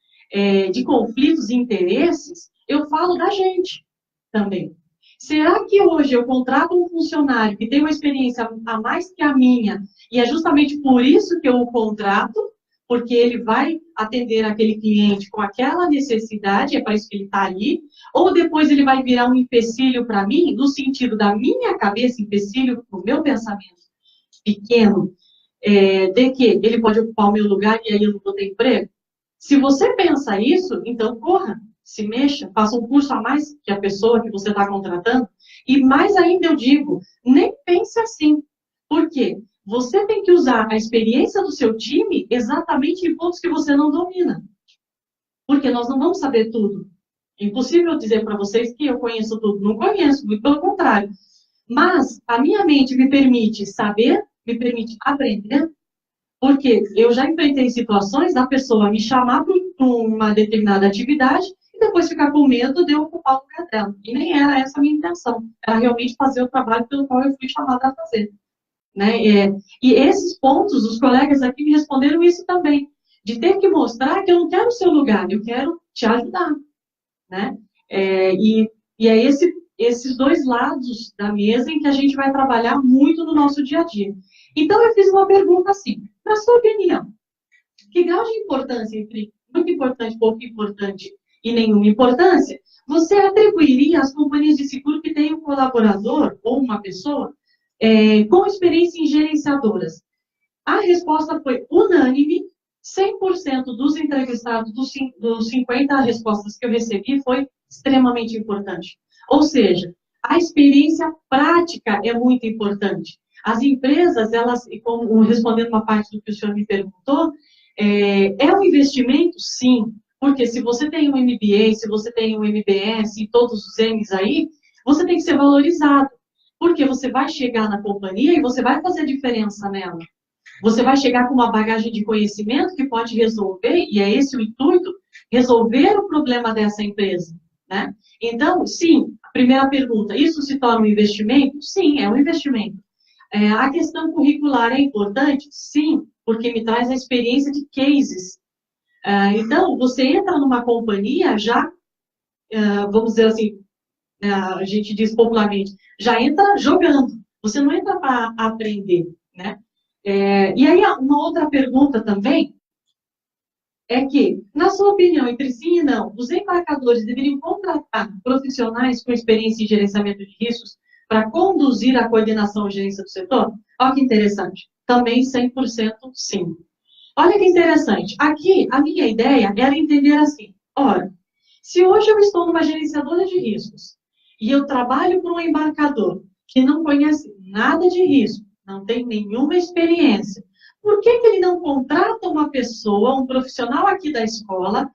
de conflitos e interesses, eu falo da gente também. Será que hoje eu contrato um funcionário que tem uma experiência a mais que a minha, e é justamente por isso que eu o contrato, porque ele vai atender aquele cliente com aquela necessidade, é para isso que ele está ali, ou depois ele vai virar um empecilho para mim, no sentido da minha cabeça, empecilho para o meu pensamento pequeno, de que ele pode ocupar o meu lugar e aí eu não vou ter emprego? Se você pensa isso, então corra, se mexa, faça um curso a mais que a pessoa que você está contratando. E mais ainda eu digo, nem pense assim. Por quê? Você tem que usar a experiência do seu time exatamente em pontos que você não domina. Porque nós não vamos saber tudo. É impossível dizer para vocês que eu conheço tudo. Não conheço, muito pelo contrário. Mas a minha mente me permite saber, me permite aprender, porque eu já enfrentei situações da pessoa me chamar para uma determinada atividade e depois ficar com medo de eu ocupar o lugar dela. E nem era essa a minha intenção. Era realmente fazer o trabalho pelo qual eu fui chamada a fazer. Né? E esses pontos, os colegas aqui me responderam isso também. De ter que mostrar que eu não quero o seu lugar, eu quero te ajudar. Né? E é esses dois lados da mesa em que a gente vai trabalhar muito no nosso dia a dia. Então, eu fiz uma pergunta assim, na sua opinião, que grau de importância entre muito importante, pouco importante e nenhuma importância, você atribuiria às companhias de seguro que têm um colaborador ou uma pessoa com experiência em gerenciadoras? A resposta foi unânime, 100% dos entrevistados, dos 50 respostas que eu recebi, foi extremamente importante. Ou seja, a experiência prática é muito importante. As empresas, elas, como respondendo uma parte do que o senhor me perguntou, é um investimento? Sim, porque se você tem um MBA, se você tem um MBS e todos os M's aí, você tem que ser valorizado, porque você vai chegar na companhia e você vai fazer diferença nela. Você vai chegar com uma bagagem de conhecimento que pode resolver, e é esse o intuito, resolver o problema dessa empresa. Né? Então, sim, a primeira pergunta, isso se torna um investimento? Sim, é um investimento. A questão curricular é importante? Sim, porque me traz a experiência de cases. Então, você entra numa companhia já, vamos dizer assim, a gente diz popularmente, já entra jogando. Você não entra para aprender, né? E aí, uma outra pergunta também é que, na sua opinião, entre sim e não, os embarcadores deveriam contratar profissionais com experiência em gerenciamento de riscos para conduzir a coordenação e gerência do setor? Olha que interessante. Também 100% sim. Olha que interessante. Aqui, a minha ideia era entender assim, ora, se hoje eu estou numa gerenciadora de riscos e eu trabalho com um embarcador que não conhece nada de risco, não tem nenhuma experiência, por que ele não contrata uma pessoa, um profissional aqui da escola,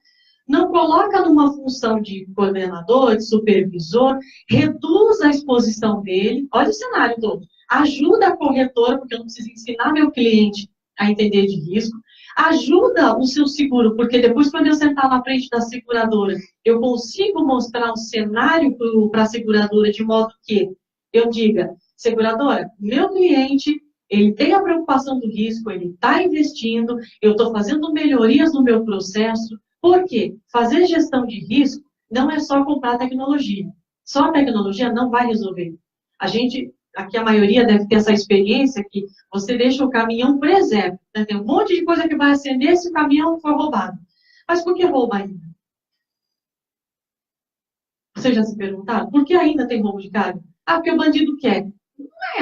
não coloca numa função de coordenador, de supervisor, reduz a exposição dele, olha o cenário todo, ajuda a corretora, porque eu não preciso ensinar meu cliente a entender de risco, ajuda o seu seguro, porque depois quando eu sentar na frente da seguradora, eu consigo mostrar um cenário para a seguradora de modo que eu diga, seguradora, meu cliente, ele tem a preocupação do risco, ele está investindo, eu estou fazendo melhorias no meu processo. Por quê? Fazer gestão de risco não é só comprar tecnologia. Só a tecnologia não vai resolver. A gente, aqui a maioria deve ter essa experiência que você deixa o caminhão preservado. Né? Tem um monte de coisa que vai acender se o caminhão for roubado. Mas por que rouba ainda? Vocês já se perguntaram? Por que ainda tem roubo de carga? Ah, porque o bandido quer.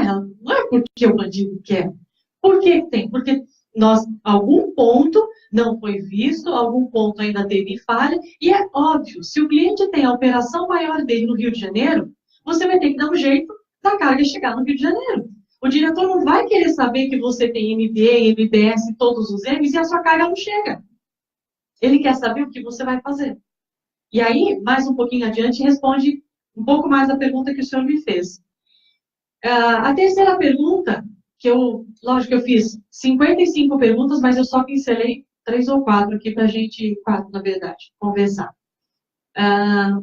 Não é porque o bandido quer. Por que tem? Porque algum ponto não foi visto, algum ponto ainda teve falha, e é óbvio, se o cliente tem a operação maior dele no Rio de Janeiro, você vai ter que dar um jeito da carga chegar no Rio de Janeiro. O diretor não vai querer saber que você tem MBA, MBS, todos os M's, e a sua carga não chega. Ele quer saber o que você vai fazer. E aí, mais um pouquinho adiante, responde um pouco mais a pergunta que o senhor me fez. A terceira pergunta, lógico que eu fiz 55 perguntas, mas eu só pincelei 3 ou 4 aqui para a gente, 4 na verdade, conversar.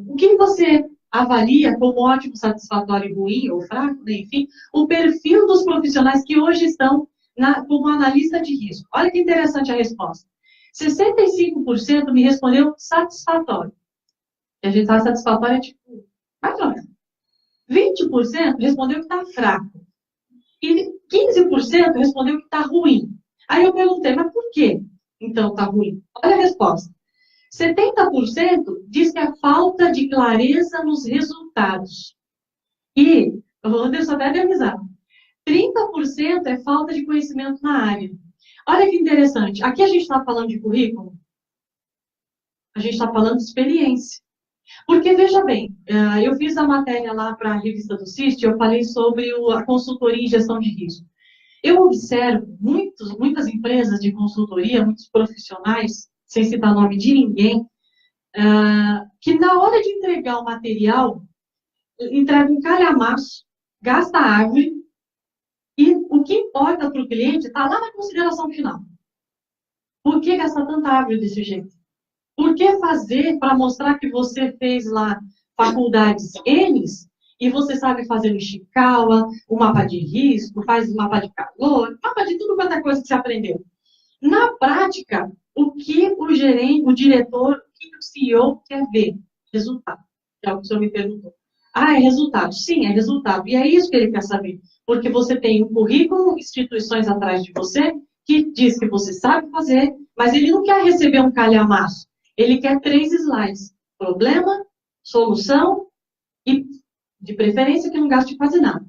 O que você avalia como ótimo, satisfatório, ruim ou fraco, né? Enfim, o perfil dos profissionais que hoje estão como analista de risco. Olha que interessante a resposta. 65% me respondeu satisfatório. E a gente sabe satisfatório é tipo, mais ou menos. 20% respondeu que está fraco. E 15% respondeu que está ruim. Aí eu perguntei, mas por quê? Então está ruim. Olha a resposta. 70% diz que é falta de clareza nos resultados. E, o Anderson até deu risada, 30% é falta de conhecimento na área. Olha que interessante. Aqui a gente está falando de currículo, a gente está falando de experiência. Porque, veja bem, eu fiz a matéria lá para a revista do CIST, eu falei sobre a consultoria em gestão de risco. Eu observo muitas empresas de consultoria, muitos profissionais, sem citar o nome de ninguém, que na hora de entregar o material, entrega um calhamaço, gasta árvore, e o que importa para o cliente está lá na consideração final. Por que gastar tanta árvore desse jeito? Por que fazer para mostrar que você fez lá faculdades N's e você sabe fazer um Ishikawa, um mapa de risco, faz um mapa de calor, mapa de tudo quanto é coisa que você aprendeu. Na prática, o que o gerente, o diretor, o que o CEO quer ver? Resultado. É o que o senhor me perguntou. É resultado. Sim, é resultado. E é isso que ele quer saber. Porque você tem um currículo, instituições atrás de você, que diz que você sabe fazer, mas ele não quer receber um calhamaço. Ele quer 3 slides. Problema, solução e, de preferência, que não gaste quase nada.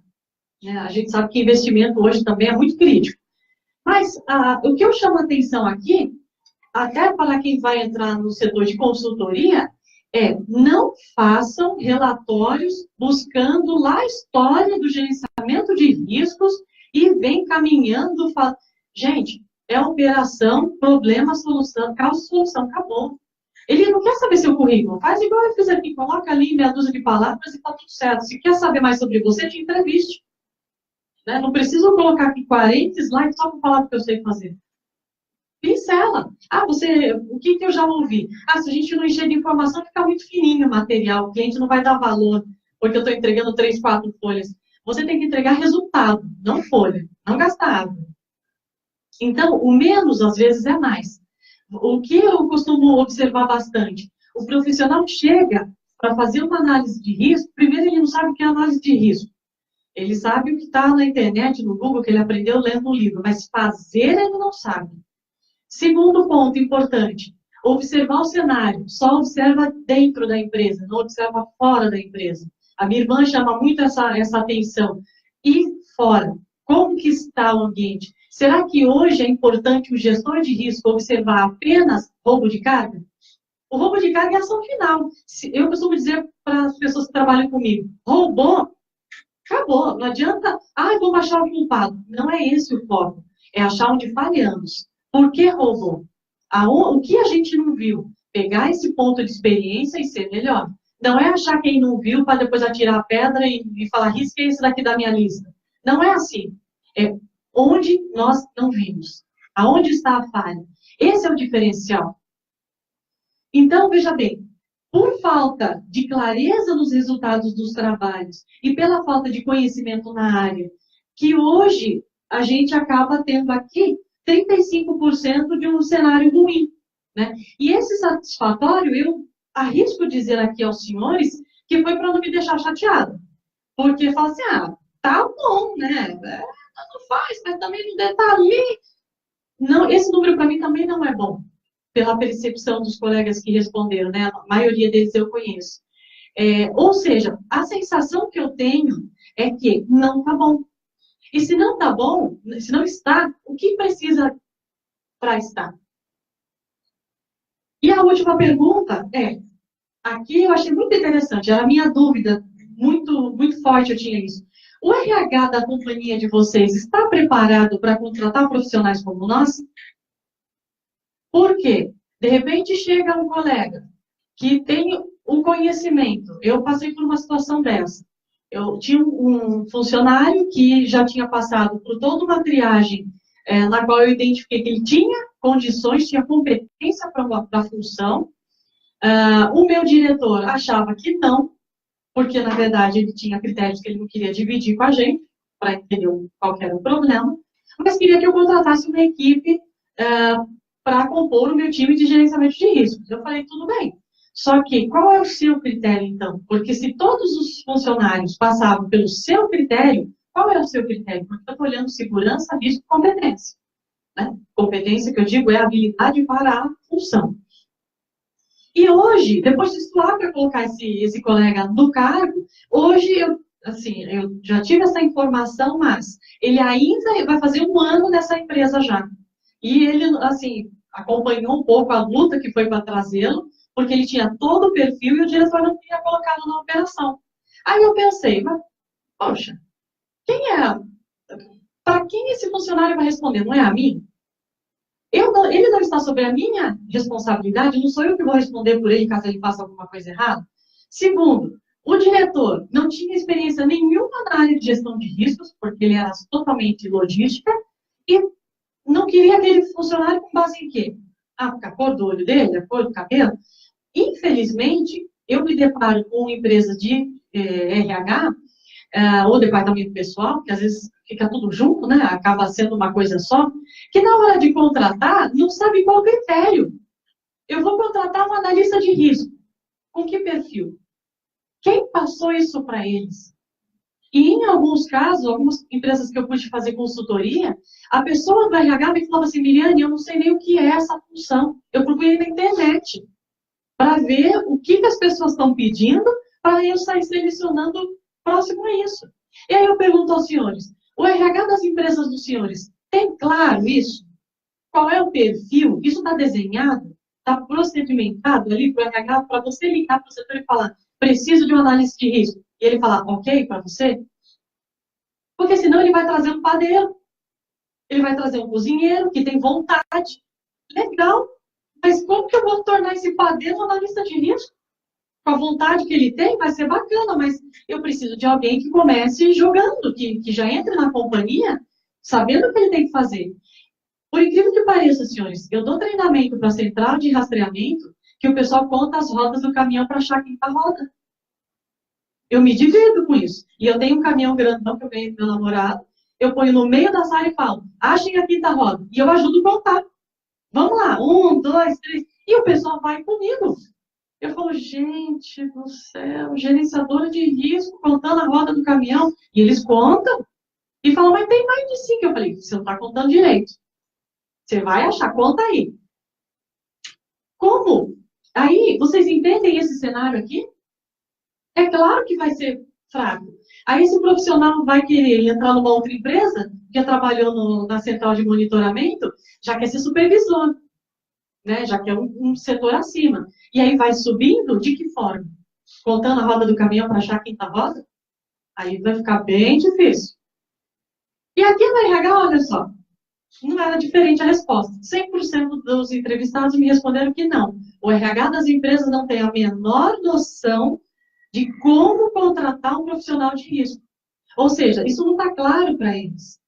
A gente sabe que investimento hoje também é muito crítico. Mas o que eu chamo a atenção aqui, até para quem vai entrar no setor de consultoria, não façam relatórios buscando lá a história do gerenciamento de riscos e vem caminhando. Gente, é operação, problema, solução, causa, solução, acabou. Ele não quer saber seu currículo. Faz igual eu fiz aqui, coloca ali meia dúzia de palavras e está tudo certo. Se quer saber mais sobre você, te entreviste. Né? Não preciso colocar aqui 40 slides só para falar o que eu sei fazer. Pincela. O que eu já ouvi? Se a gente não encher de informação, fica muito fininho o material. O cliente não vai dar valor, porque eu estou entregando 3, 4 folhas. Você tem que entregar resultado, não folha. Não gastar água. Então, o menos, às vezes, é mais. O que eu costumo observar bastante? O profissional chega para fazer uma análise de risco, primeiro ele não sabe o que é análise de risco. Ele sabe o que está na internet, no Google, que ele aprendeu lendo um livro, mas fazer ele não sabe. Segundo ponto importante, observar o cenário. Só observa dentro da empresa, não observa fora da empresa. A minha irmã chama muito essa atenção. E fora, como que está o ambiente? Será que hoje é importante o gestor de risco observar apenas roubo de carga? O roubo de carga é a ação final. Eu costumo dizer para as pessoas que trabalham comigo, roubou, acabou. Não adianta, vamos achar o culpado. Não é esse o foco. É achar onde falhamos. Por que roubou? O que a gente não viu? Pegar esse ponto de experiência e ser melhor. Não é achar quem não viu para depois atirar a pedra e falar, risquei esse daqui da minha lista. Não é assim. É onde nós não vimos. Aonde está a falha? Esse é o diferencial. Então, veja bem, por falta de clareza nos resultados dos trabalhos e pela falta de conhecimento na área, que hoje a gente acaba tendo aqui 35% de um cenário ruim. Né? E esse satisfatório, eu arrisco dizer aqui aos senhores que foi para não me deixar chateada. Porque fala assim, tá bom, né? Não faz, mas também não deve estar ali. Não, esse número para mim também não é bom, pela percepção dos colegas que responderam, né? A maioria deles eu conheço. Ou seja, a sensação que eu tenho é que não tá bom. E se não tá bom, se não está, o que precisa para estar? E a última pergunta aqui eu achei muito interessante, era a minha dúvida, muito, muito forte eu tinha isso. O RH da companhia de vocês está preparado para contratar profissionais como nós? Por quê? De repente chega um colega que tem um conhecimento. Eu passei por uma situação dessa. Eu tinha um funcionário que já tinha passado por toda uma triagem na qual eu identifiquei que ele tinha condições, tinha competência para a função, O meu diretor achava que não, porque, na verdade, ele tinha critérios que ele não queria dividir com a gente, para entender qual era o problema, mas queria que eu contratasse uma equipe para compor o meu time de gerenciamento de riscos. Eu falei, tudo bem. Só que, qual é o seu critério, então? Porque se todos os funcionários passavam pelo seu critério, qual é o seu critério? Porque eu estou olhando segurança, risco e competência. Né? Competência, que eu digo, é a habilidade para a função. E hoje, depois de estudar para colocar esse colega no cargo, hoje eu já tive essa informação, mas ele ainda vai fazer 1 ano nessa empresa já. E ele, assim, acompanhou um pouco a luta que foi para trazê-lo, porque ele tinha todo o perfil e o diretor não queria colocá-lo na operação. Aí eu pensei, mas, poxa, para quem esse funcionário vai responder? Não é a mim? Ele não está sobre a minha responsabilidade, não sou eu que vou responder por ele caso ele faça alguma coisa errada. Segundo, o diretor não tinha experiência nenhuma na área de gestão de riscos, porque ele era totalmente logística, e não queria aquele funcionário com base em quê? A cor do olho dele, a cor do cabelo. Infelizmente, eu me deparo com empresas de RH, ou departamento pessoal, que às vezes fica tudo junto, né? Acaba sendo uma coisa só, que na hora de contratar, não sabe qual critério. Eu vou contratar um analista de risco. Com que perfil? Quem passou isso para eles? E em alguns casos, algumas empresas que eu pude fazer consultoria, a pessoa do RH me falava assim, Miriane, eu não sei nem o que é essa função. Eu procurei na internet para ver o que as pessoas estão pedindo para eu sair selecionando próximo a isso. E aí eu pergunto aos senhores, o RH das empresas dos senhores tem claro isso? Qual é o perfil? Isso está desenhado? Está procedimentado ali para o RH, para você ligar para o setor e falar, preciso de um analista de risco. E ele falar, ok, para você? Porque senão ele vai trazer um padeiro. Ele vai trazer um cozinheiro que tem vontade. Legal. Mas como que eu vou tornar esse padeiro um analista de risco? Com a vontade que ele tem, vai ser bacana, mas eu preciso de alguém que comece jogando, que já entre na companhia, sabendo o que ele tem que fazer. Por incrível que pareça, senhores, eu dou treinamento para a central de rastreamento, que o pessoal conta as rodas do caminhão para achar quem está roda. Eu me divido com isso. E eu tenho um caminhão grandão que eu ganhei do meu namorado, eu ponho no meio da sala e falo, achem a quinta roda. E eu ajudo a contar. Vamos lá, 1, 2, 3. E o pessoal vai comigo. Eu falo, gente do céu, gerenciadora de risco, contando a roda do caminhão. E eles contam. E falam, mas tem mais de 5. Eu falei, você não está contando direito. Você vai achar, conta aí. Como? Aí, vocês entendem esse cenário aqui? É claro que vai ser fraco. Aí esse profissional vai querer entrar numa outra empresa, que trabalhou na central de monitoramento, já quer ser supervisor, né? Já quer um setor acima. E aí vai subindo, de que forma? Contando a roda do caminhão para achar quem está roda? Aí vai ficar bem difícil. E aqui no RH, olha só, não era diferente a resposta. 100% dos entrevistados me responderam que não. O RH das empresas não tem a menor noção de como contratar um profissional de risco. Ou seja, isso não está claro para eles.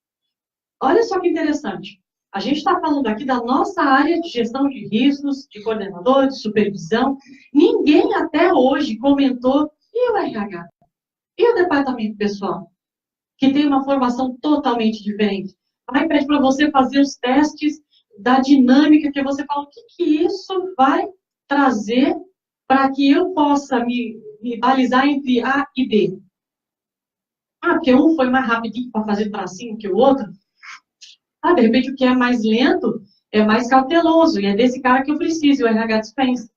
Olha só que interessante. A gente está falando aqui da nossa área de gestão de riscos, de coordenador, de supervisão. Ninguém até hoje comentou, e o RH? E o departamento pessoal? Que tem uma formação totalmente diferente. Aí pede para você fazer os testes da dinâmica, que você fala, o que isso vai trazer para que eu possa me balizar entre A e B? Porque um foi mais rapidinho para fazer tracinho que o outro. De repente, o que é mais lento é mais cauteloso, e é desse cara que eu preciso, o RH dispensa.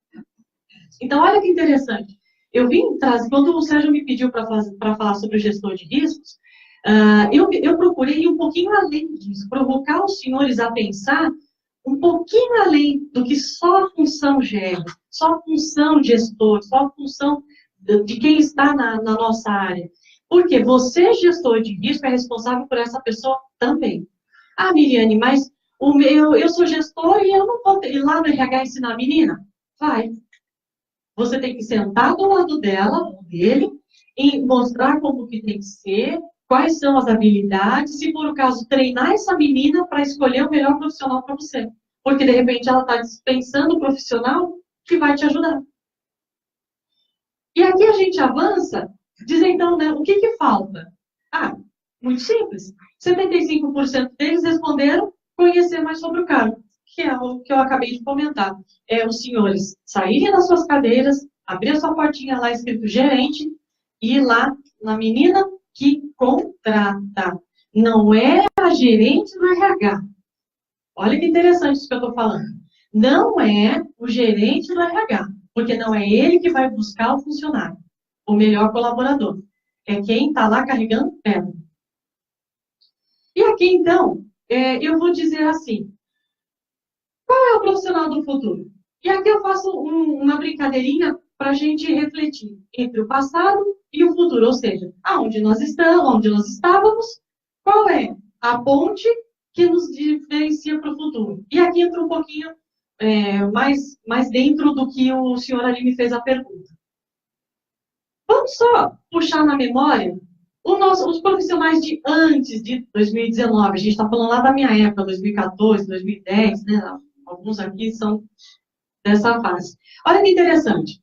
Então, olha que interessante. Eu vim trazer, quando o Sérgio me pediu para falar sobre o gestor de riscos, eu procurei ir um pouquinho além disso, provocar os senhores a pensar um pouquinho além do que só a função gera, só a função gestor, só a função de quem está na nossa área. Porque você, gestor de risco, é responsável por essa pessoa também. Miriane, mas eu sou gestor e eu não vou ir lá no RH ensinar a menina? Vai. Você tem que sentar do lado dela, ou dele, e mostrar como que tem que ser, quais são as habilidades, se for o caso, treinar essa menina para escolher o melhor profissional para você. Porque, de repente, ela está dispensando o profissional que vai te ajudar. aqui a gente avança, diz então, né, o que falta? Ah, muito simples. 75% deles responderam conhecer mais sobre o cargo, que é o que eu acabei de comentar. É os senhores saírem das suas cadeiras, abrir a sua portinha lá escrito gerente, e ir lá na menina que contrata. Não é a gerente do RH. Olha que interessante isso que eu estou falando. Não é o gerente do RH, porque não é ele que vai buscar o funcionário, o melhor colaborador. É quem está lá carregando pedra. E aqui, então, eu vou dizer assim, qual é o profissional do futuro? E aqui eu faço uma brincadeirinha para a gente refletir entre o passado e o futuro, ou seja, aonde nós estamos, onde nós estávamos, qual é a ponte que nos diferencia para o futuro. E aqui entra um pouquinho mais dentro do que o senhor ali me fez a pergunta. Vamos só puxar na memória os profissionais de antes de 2019. A gente está falando lá da minha época, 2014, 2010, né? Alguns aqui são dessa fase. Olha que interessante.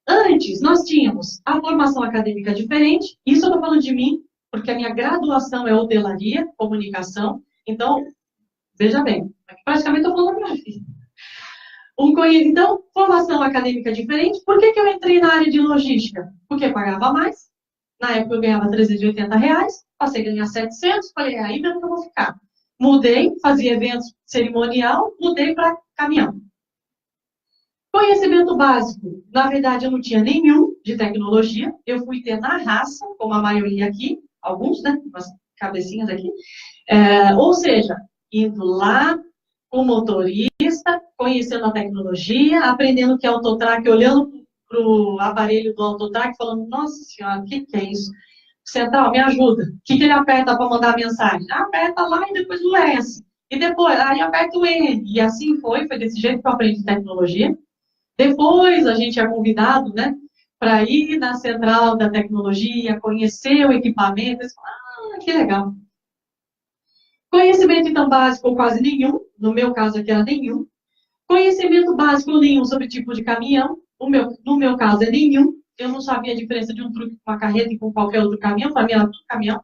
Antes, nós tínhamos a formação acadêmica diferente. Isso eu estou falando de mim, porque a minha graduação é hotelaria, comunicação. Então, veja bem, praticamente estou falando para a vida. Então, formação acadêmica diferente. Por que eu entrei na área de logística? Porque pagava mais. Na época eu ganhava R$380, passei a ganhar 700, falei, aí mesmo que eu vou ficar. Mudei, fazia eventos cerimonial, mudei para caminhão. Conhecimento básico, na verdade eu não tinha nenhum de tecnologia, eu fui ter na raça, como a maioria aqui, alguns, né, umas cabecinhas aqui, ou seja, indo lá com o motorista, conhecendo a tecnologia, aprendendo o que é autotrack, olhando para o aparelho do autotrack, falando, nossa senhora, o que é isso? Central, me ajuda. O que ele aperta para mandar a mensagem? Aperta lá e depois o S. E depois, aí aperta o N. E assim foi desse jeito que eu aprendi tecnologia. Depois a gente é convidado, né, para ir na central da tecnologia, conhecer o equipamento. Que legal. Conhecimento, então, básico quase nenhum. No meu caso aqui era nenhum. Conhecimento básico nenhum sobre tipo de caminhão. No meu caso é nenhum. Eu não sabia a diferença de um truque com uma carreta e com qualquer outro caminhão. Para mim era tudo caminhão.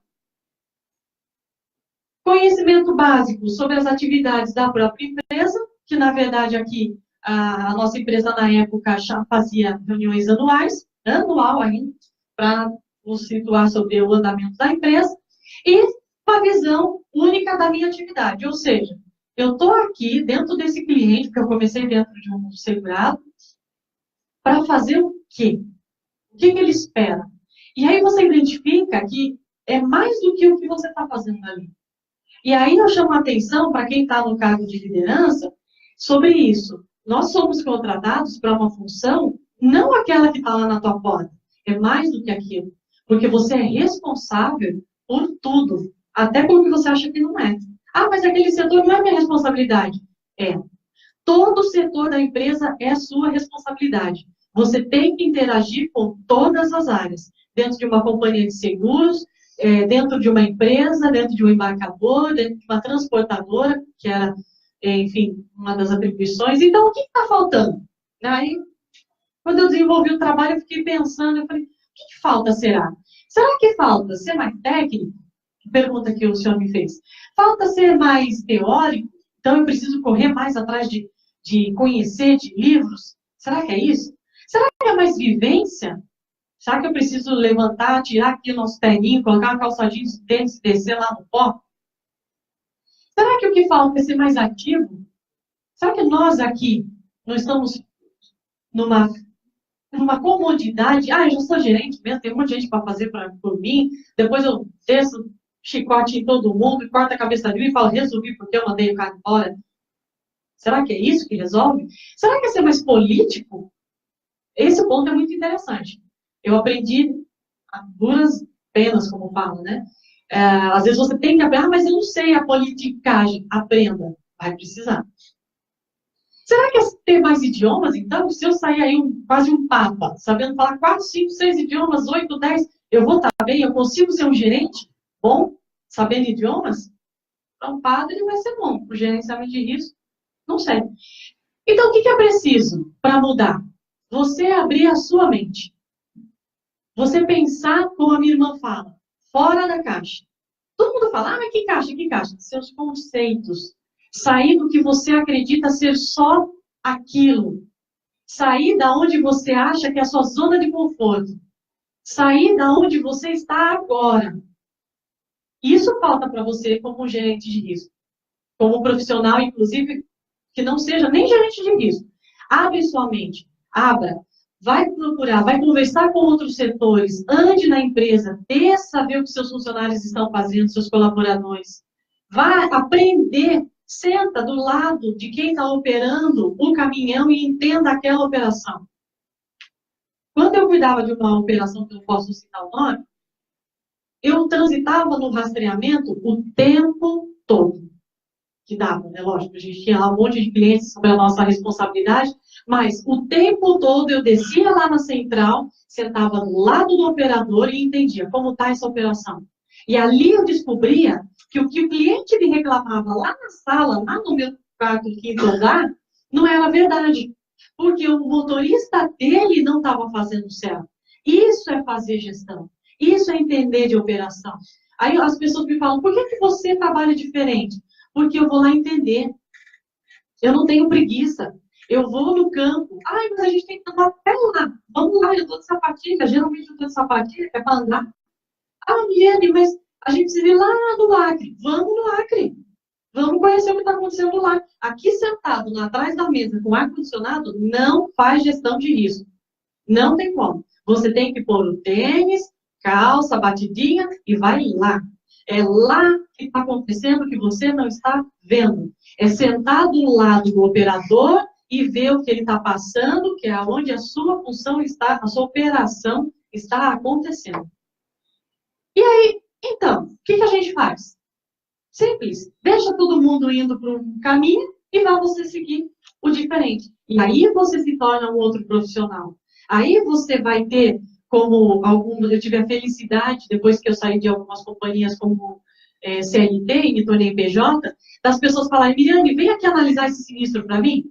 Conhecimento básico sobre as atividades da própria empresa, que na verdade aqui a nossa empresa na época já fazia reuniões anual ainda, para nos situar sobre o andamento da empresa, e uma visão única da minha atividade. Ou seja, eu estou aqui dentro desse cliente, porque eu comecei dentro de um segurado, para fazer o quê? O que ele espera? E aí você identifica que é mais do que o que você está fazendo ali. E aí eu chamo a atenção para quem está no cargo de liderança sobre isso. Nós somos contratados para uma função, não aquela que está lá na tua porta. É mais do que aquilo. Porque você é responsável por tudo. Até pelo que você acha que não é. Mas aquele setor não é minha responsabilidade. É. Todo o setor da empresa é sua responsabilidade. Você tem que interagir com todas as áreas. Dentro de uma companhia de seguros, dentro de uma empresa, dentro de um embarcador, dentro de uma transportadora, que era, enfim, uma das atribuições. Então, o que está faltando? Aí, quando eu desenvolvi o trabalho, eu fiquei pensando, eu falei, o que falta será? Será que falta ser mais técnico? Pergunta que o senhor me fez. Falta ser mais teórico? Então, eu preciso correr mais atrás de conhecer de livros? Será que é isso? Será que é mais vivência? Será que eu preciso levantar, tirar aqui o nosso terninho, colocar uma calçadinha de tênis e descer lá no pó? Será que o que falta é ser mais ativo? Será que nós aqui não estamos numa comodidade? Eu já sou gerente mesmo, tem um monte de gente para fazer por mim, depois eu desço chicote em todo mundo, corta a cabeça de mim e falo, resolvi porque eu mandei o cara embora. Será que é isso que resolve? Será que é ser mais político? Esse ponto é muito interessante. Eu aprendi a duras penas, como falo, né? Às vezes você tem que aprender, mas eu não sei a politicagem. Aprenda, vai precisar. Será que é ter mais idiomas, então? Se eu sair aí quase um papa, sabendo falar 4, 5, 6 idiomas, 8, 10, eu vou estar bem? Eu consigo ser um gerente bom, sabendo idiomas? Para um padre ele vai ser bom. Para o gerenciamento de risco, não sei. Então, o que é preciso para mudar? Você abrir a sua mente. Você pensar, como a minha irmã fala, fora da caixa. Todo mundo fala, mas que caixa, que caixa? Seus conceitos. Sair do que você acredita ser só aquilo. Sair da onde você acha que é a sua zona de conforto. Sair da onde você está agora. Isso falta para você como gerente de risco. Como profissional, inclusive, que não seja nem gerente de risco. Abre sua mente. Abra. Vai procurar, vai conversar com outros setores, ande na empresa, desça ver o que seus funcionários estão fazendo, seus colaboradores. Vá aprender, senta do lado de quem está operando o caminhão e entenda aquela operação. Quando eu cuidava de uma operação que eu posso citar o nome, eu transitava no rastreamento o tempo todo. Que dava, né? Lógico, a gente tinha lá um monte de clientes sobre a nossa responsabilidade, mas o tempo todo eu descia lá na central, sentava do lado do operador e entendia como está essa operação. E ali eu descobria que o cliente me reclamava lá na sala, lá no meu quarto, quinto andar, não era verdade. Porque o motorista dele não estava fazendo certo. Isso é fazer gestão. Isso é entender de operação. Aí as pessoas me falam, por que você trabalha diferente? Porque eu vou lá entender. Eu não tenho preguiça. Eu vou no campo. Ai, mas a gente tem que andar até lá. Vamos lá, eu estou de sapatilha. Geralmente eu estou de sapatilha, é para andar. Ah, Miane, mas a gente precisa ir lá no Acre. Vamos no Acre. Vamos conhecer o que está acontecendo lá. Aqui sentado, atrás da mesa, com ar-condicionado, não faz gestão de risco. Não tem como. Você tem que pôr o tênis, calça, batidinha e vai lá. É lá que está acontecendo que você não está vendo. É sentar do lado do operador e ver o que ele está passando, que é onde a sua função está, a sua operação está acontecendo. E aí, então, o que a gente faz? Simples. Deixa todo mundo indo para um caminho e vai você seguir o diferente. E aí você se torna um outro profissional. Aí você vai ter, eu tive a felicidade, depois que eu saí de algumas companhias como CLT e me tornei PJ, das pessoas falarem, Miriane, vem aqui analisar esse sinistro para mim.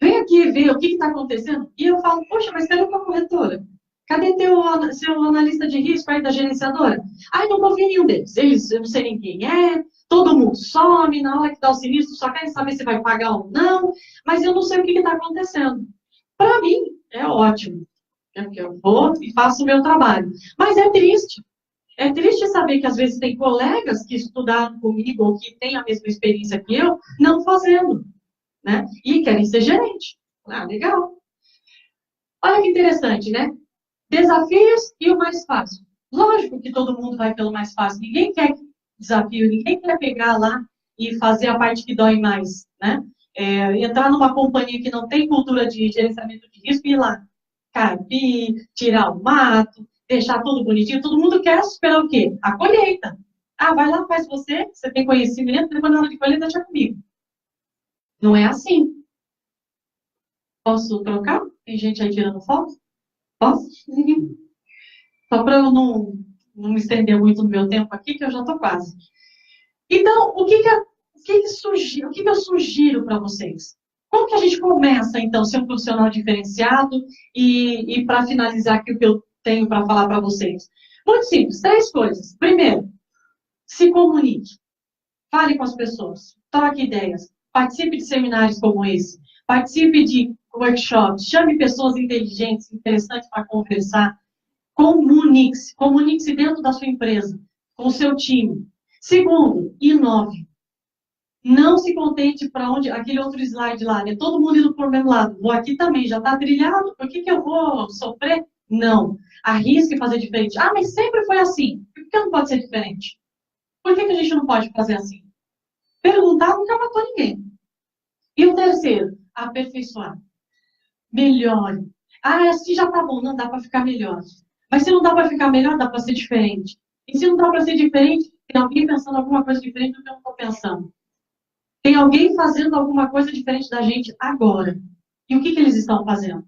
Vem aqui ver o que está acontecendo. E eu falo, poxa, mas cadê a tua corretora? Cadê seu analista de risco aí da gerenciadora? Ai, não confio em nenhum deles. Eu não sei nem quem é, todo mundo some, na hora que dá o sinistro, só quer saber se vai pagar ou não, mas eu não sei o que está acontecendo. Para mim, é ótimo. É porque eu vou e faço o meu trabalho. Mas é triste. É triste saber que às vezes tem colegas que estudaram comigo ou que têm a mesma experiência que eu, não fazendo. Né? E querem ser gerente. Ah, legal. Olha que interessante, né? Desafios e o mais fácil. Lógico que todo mundo vai pelo mais fácil. Ninguém quer desafio, ninguém quer pegar lá e fazer a parte que dói mais, né? Entrar numa companhia que não tem cultura de gerenciamento de risco e ir lá carpir, tirar o mato, deixar tudo bonitinho. Todo mundo quer esperar o quê? A colheita. Ah, vai lá, faz você tem conhecimento, depois na hora de colheita deixa comigo. Não é assim. Posso trocar? Tem gente aí tirando foto? Posso? Só para eu não me estender muito no meu tempo aqui, que eu já estou quase. Então, o que eu sugiro para vocês? Como que a gente começa, então, a ser um profissional diferenciado e para finalizar aqui o que eu tenho para falar para vocês? Muito simples, 3 coisas. Primeiro, se comunique. Fale com as pessoas. Troque ideias. Participe de seminários como esse. Participe de workshops. Chame pessoas inteligentes, interessantes para conversar. Comunique-se. Comunique-se dentro da sua empresa, com o seu time. Segundo, inove. Não se contente para onde, aquele outro slide lá, né? Todo mundo indo para o mesmo lado. Vou aqui também, já está trilhado, por que eu vou sofrer? Não. Arrisque fazer diferente. Ah, mas sempre foi assim. Por que não pode ser diferente? Por que a gente não pode fazer assim? Perguntar nunca matou ninguém. E o terceiro, aperfeiçoar. Melhore. Ah, se já está bom, não dá para ficar melhor. Mas se não dá para ficar melhor, dá para ser diferente. E se não dá para ser diferente, tem alguém pensando alguma coisa diferente do que eu não estou pensando. Tem alguém fazendo alguma coisa diferente da gente agora. E o que eles estão fazendo?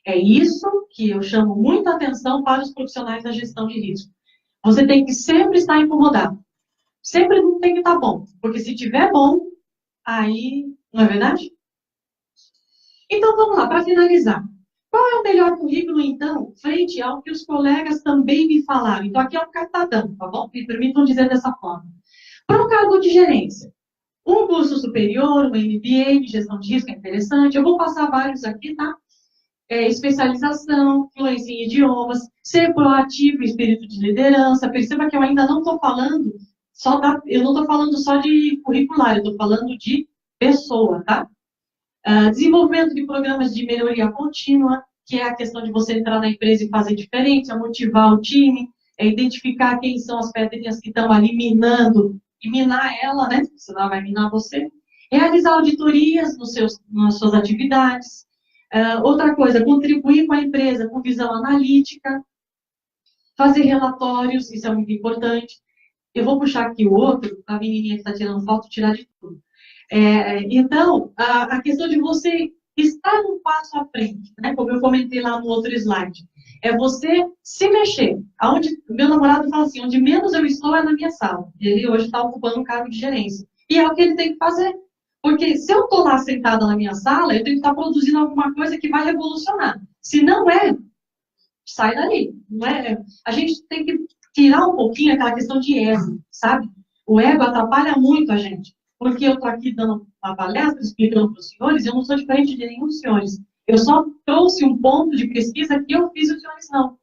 É isso que eu chamo muita atenção para os profissionais da gestão de risco. Você tem que sempre estar incomodado. Sempre não tem que estar bom. Porque se tiver bom, aí... Não é verdade? Então, vamos lá, para finalizar. Qual é o melhor currículo, então, frente ao que os colegas também me falaram? Então, aqui é um catadão, tá bom? Me permitam dizer dessa forma. Para um cargo de gerência, um curso superior, um MBA de gestão de risco é interessante. Eu vou passar vários aqui, tá? Especialização, fluência em idiomas, ser proativo, espírito de liderança. Perceba que eu ainda não estou falando eu não estou falando só de curricular, eu estou falando de pessoa, tá? Desenvolvimento de programas de melhoria contínua, que é a questão de você entrar na empresa e fazer diferente, motivar o time, identificar quem são as pedrinhas que estão ali minando, e minar ela, né? Senão ela vai minar você. Realizar auditorias nas suas atividades. Outra coisa, contribuir com a empresa com visão analítica. Fazer relatórios, isso é muito importante. Eu vou puxar aqui o outro, a menininha que está tirando foto, tirar de tudo. Então, a questão de você estar um passo à frente, né? Como eu comentei lá no outro slide, é você se mexer. Meu namorado fala assim, onde menos eu estou é na minha sala. Ele hoje está ocupando um cargo de gerência. E é o que ele tem que fazer. Porque se eu estou lá sentada na minha sala, eu tenho que estar produzindo alguma coisa que vai revolucionar. Se não sai dali. Não é? A gente tem que tirar um pouquinho aquela questão de ego, sabe? O ego atrapalha muito a gente. Porque eu estou aqui dando uma palestra, explicando para os senhores, eu não sou diferente de nenhum dos senhores. Eu só trouxe um ponto de pesquisa que eu fiz e os senhores não.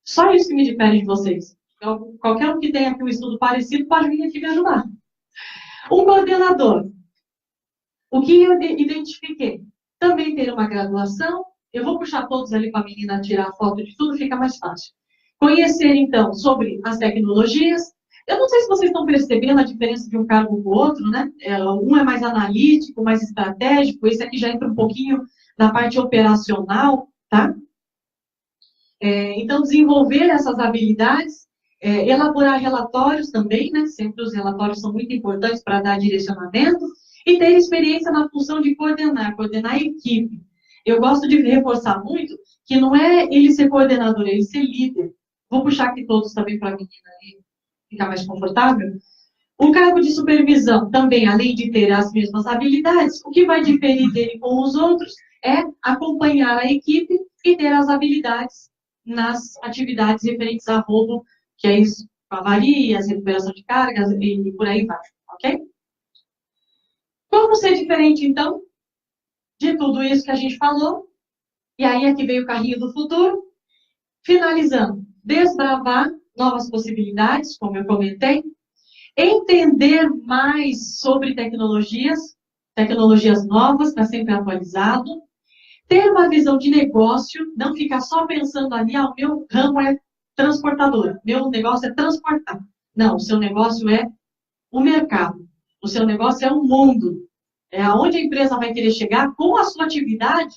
Só isso que me difere de vocês. Qualquer um que tenha aqui um estudo parecido pode vir aqui me ajudar. Um coordenador. O que eu identifiquei? Também ter uma graduação. Eu vou puxar todos ali para a menina tirar foto de tudo, fica mais fácil. Conhecer, então, sobre as tecnologias. Eu não sei se vocês estão percebendo a diferença de um cargo para o outro, né? Um é mais analítico, mais estratégico, esse aqui já entra um pouquinho na parte operacional, tá? Então, desenvolver essas habilidades, elaborar relatórios também, né? Sempre os relatórios são muito importantes para dar direcionamento, e ter experiência na função de coordenar a equipe. Eu gosto de reforçar muito que não é ele ser coordenador, é ele ser líder. Vou puxar aqui todos também para a menina ali ficar mais confortável. O cargo de supervisão também, além de ter as mesmas habilidades, o que vai diferir dele com os outros é acompanhar a equipe e ter as habilidades nas atividades referentes a roubo, que é isso, avarias, recuperação de cargas e por aí vai, ok? Como ser diferente, então, de tudo isso que a gente falou? E aí aqui veio o carrinho do futuro. Finalizando, desbravar novas possibilidades, como eu comentei. Entender mais sobre tecnologias novas, está sempre atualizado. Ter uma visão de negócio, não ficar só pensando ali, o meu ramo é transportador, meu negócio é transportar. Não, o seu negócio é o mercado, o seu negócio é o mundo. É aonde a empresa vai querer chegar com a sua atividade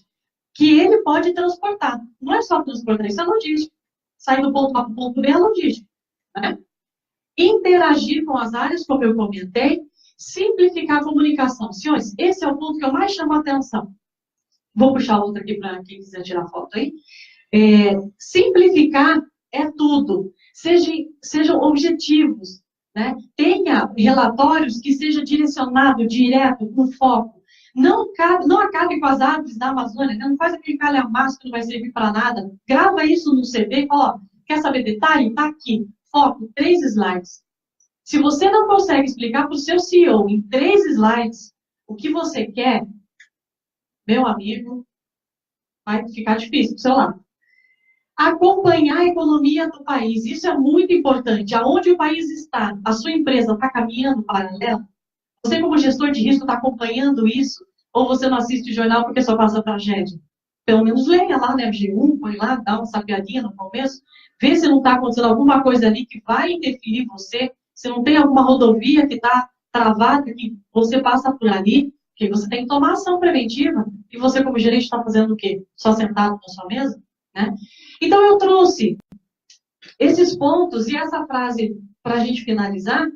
que ele pode transportar. Não é só transportar, isso é logística. Sair do ponto A para o ponto B é logística. Né? Interagir com as áreas, como eu comentei, simplificar a comunicação. Senhores, esse é o ponto que eu mais chamo a atenção. Vou puxar outro aqui para quem quiser tirar foto aí. Simplificar é tudo. Sejam objetivos. Né? Tenha relatórios que seja direcionado, direto, com foco. Não acabe com as árvores da Amazônia, não faz aquele calhamaço que não vai servir para nada. Grava isso no CV, quer saber detalhe? Está aqui. Foco, 3 slides. Se você não consegue explicar para o seu CEO em 3 slides o que você quer, meu amigo, vai ficar difícil do seu lado. Acompanhar a economia do país, isso é muito importante. Aonde o país está, a sua empresa está caminhando paralelo? Você, como gestor de risco, está acompanhando isso? Ou você não assiste o jornal porque só passa tragédia? Pelo menos leia lá, né, G1, põe lá, dá uma sapeadinha no começo, vê se não está acontecendo alguma coisa ali que vai interferir você, se não tem alguma rodovia que está travada, que você passa por ali, que você tem que tomar ação preventiva, e você, como gerente, está fazendo o quê? Só sentado na sua mesa? Né? Então, eu trouxe esses pontos e essa frase para a gente finalizar,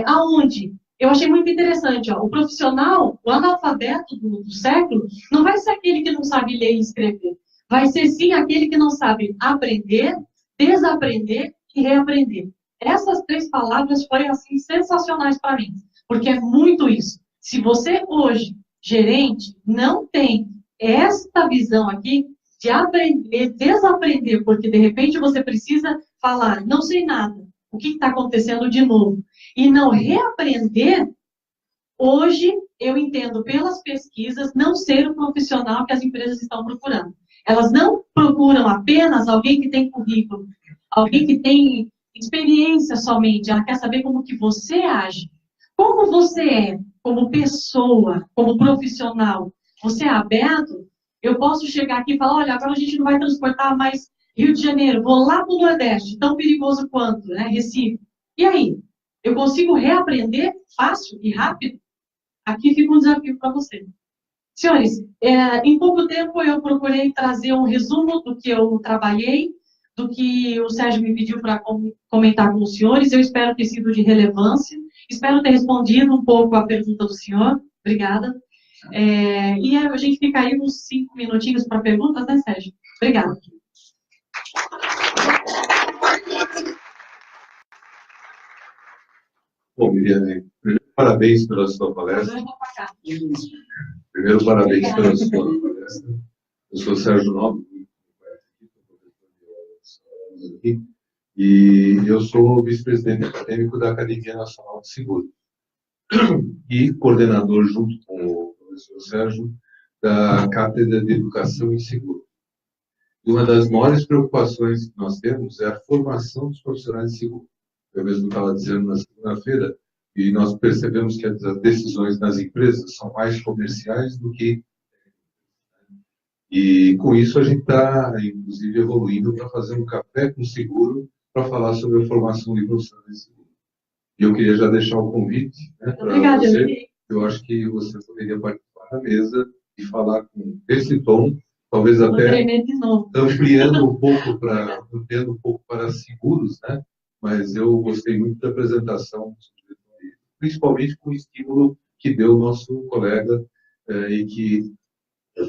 aonde eu achei muito interessante, o profissional, o analfabeto do século, não vai ser aquele que não sabe ler e escrever. Vai ser, sim, aquele que não sabe aprender, desaprender e reaprender. Essas 3 palavras foram, assim, sensacionais para mim, porque é muito isso. Se você, hoje, gerente, não tem esta visão aqui, de aprender, desaprender, porque de repente você precisa falar, não sei nada, o que está acontecendo de novo, e não reaprender, hoje eu entendo pelas pesquisas não ser o profissional que as empresas estão procurando. Elas não procuram apenas alguém que tem currículo, alguém que tem experiência somente, ela quer saber como que você age. Como você é, como pessoa, como profissional, você é aberto? Eu posso chegar aqui e falar, olha, agora a gente não vai transportar mais Rio de Janeiro, vou lá para o Nordeste, tão perigoso quanto, né, Recife. E aí? Eu consigo reaprender fácil e rápido? Aqui fica um desafio para você. Senhores, em pouco tempo eu procurei trazer um resumo do que eu trabalhei, do que o Sérgio me pediu para comentar com os senhores. Eu espero ter sido de relevância, espero ter respondido um pouco a pergunta do senhor. Obrigada. E a gente fica aí uns 5 minutinhos para perguntas, né, Sérgio? Obrigada. Bom, Miriam, primeiro, parabéns pela sua palestra. Primeiro, parabéns pela sua palestra. Eu sou Sérgio Nobre, e eu sou vice-presidente acadêmico da Academia Nacional de Seguros e coordenador, junto com o professor Sérgio, da Cátedra de Educação em Seguro. E uma das maiores preocupações que nós temos é a formação dos profissionais de seguro. Eu mesmo estava dizendo na segunda-feira, e nós percebemos que as decisões das empresas são mais comerciais do que... E com isso a gente está, inclusive, evoluindo para fazer um café com seguro para falar sobre a formação de profissionais de seguro. E eu queria já deixar o convite, né, para você. Eu acho que você poderia participar da mesa e falar com esse tom, talvez até ampliando um pouco para seguros, né? Mas eu gostei muito da apresentação, principalmente com o estímulo que deu o nosso colega e que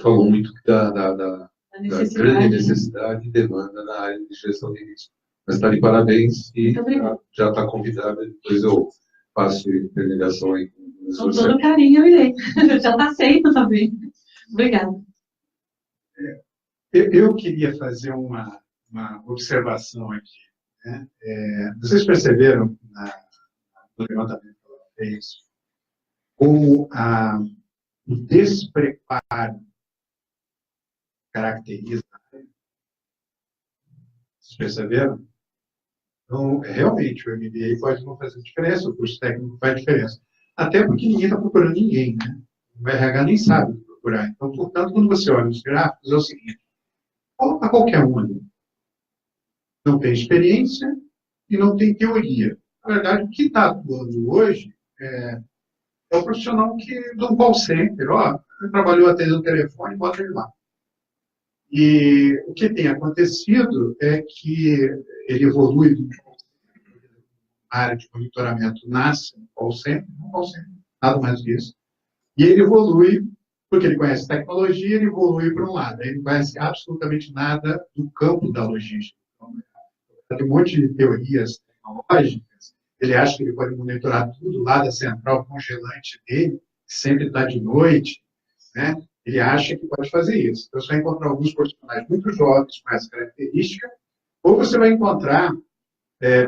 falou muito da grande necessidade e demanda na área de gestão de risco. Mas está de parabéns e já está convidada, depois eu faço interligação aí com o professor. Com todo carinho, eu irei. Já está aceito também. Obrigada. Eu queria fazer uma observação aqui. Né? Vocês perceberam no levantamento que ela fez como o despreparo caracteriza. Vocês perceberam? Então, realmente, o MBA pode não fazer diferença, o curso técnico faz diferença. Até porque ninguém está procurando ninguém, né? O RH nem sabe procurar. Então, portanto, quando você olha os gráficos, é o seguinte, coloca qualquer um ali. Não tem experiência e não tem teoria. Na verdade, o que está atuando hoje é o profissional que do call center, ele trabalhou atendendo o telefone, bota ele lá. E o que tem acontecido é que ele evolui a área de monitoramento nasce no call center, nada mais do que isso. E ele evolui, porque ele conhece tecnologia, ele evolui para um lado. Ele não conhece absolutamente nada do campo da logística. Então, tem um monte de teorias tecnológicas, ele acha que ele pode monitorar tudo lá da central congelante dele, que sempre está de noite, né? Ele acha que pode fazer isso. Então, você vai encontrar alguns profissionais muito jovens com essa característica, ou você vai encontrar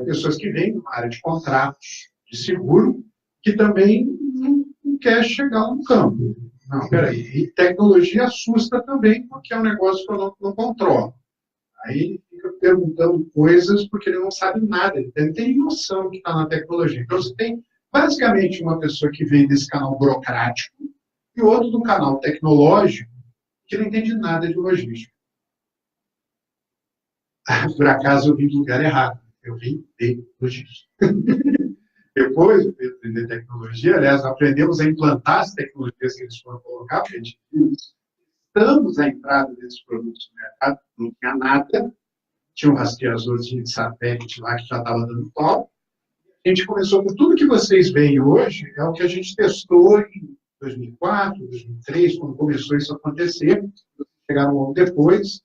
pessoas que vêm da área de contratos, de seguro, que também não quer chegar no campo. Não, peraí. E tecnologia assusta também, porque é um negócio que eu não controlo. Aí ele fica perguntando coisas porque ele não sabe nada, ele não tem noção do que está na tecnologia. Então, você tem basicamente uma pessoa que vem desse canal burocrático e outro do canal tecnológico que não entende nada de logística. Por acaso eu vim do lugar errado. Eu vim de logística. Depois de aprender tecnologia, aliás, aprendemos a implantar as tecnologias que eles foram colocar, porque a gente estamos à entrada desses produtos no mercado, não tinha nada, tinha um rastreadorzinho de satélite lá que já estava dando top. A gente começou com tudo que vocês veem hoje, é o que a gente testou em 2004, 2003, quando começou isso a acontecer, chegaram um ano depois,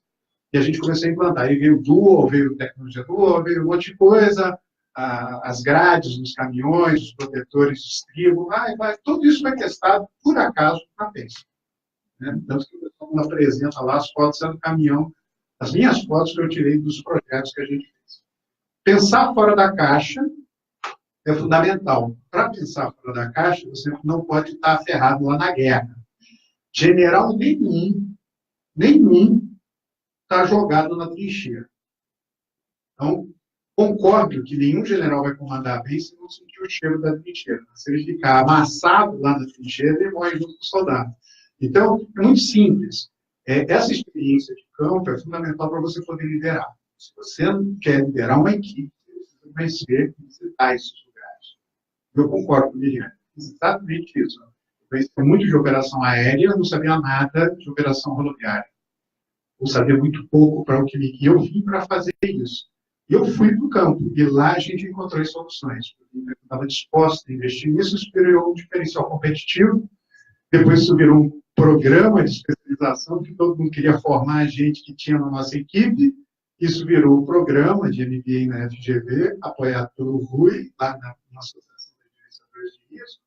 e a gente começou a implantar. Aí veio o Duo, veio a tecnologia Duo, veio um monte de coisa, as grades nos caminhões, os protetores de estribo, tudo isso foi testado, por acaso, na PES. Né? Tanto que o pessoal mundo apresenta lá as fotos do caminhão, as minhas fotos que eu tirei dos projetos que a gente fez. Pensar fora da caixa é fundamental. Para pensar fora da caixa, você não pode estar aferrado lá na guerra. General nenhum está jogado na trincheira. Então, concordo que nenhum general vai comandar bem se não sentir o cheiro da trincheira. Se ele ficar amassado lá na trincheira, ele morre junto com o soldado. Então, é muito simples. Essa experiência de campo é fundamental para você poder liderar. Se você quer liderar uma equipe, você precisa conhecer e visitar esses lugares. Eu concordo com o Miriam. Exatamente isso. Eu conhecia muito de operação aérea, não sabia nada de operação rodoviária. Eu sabia muito pouco para o que me... E eu vim para fazer isso. E eu fui para o campo, e lá a gente encontrou as soluções. Eu estava disposto a investir nisso, isso virou um diferencial competitivo. Depois isso virou um programa de especialização, que todo mundo queria formar a gente que tinha na nossa equipe. Isso virou um programa de MBA na FGV, apoiado pelo Rui, lá na Associação de Administradores de Risco.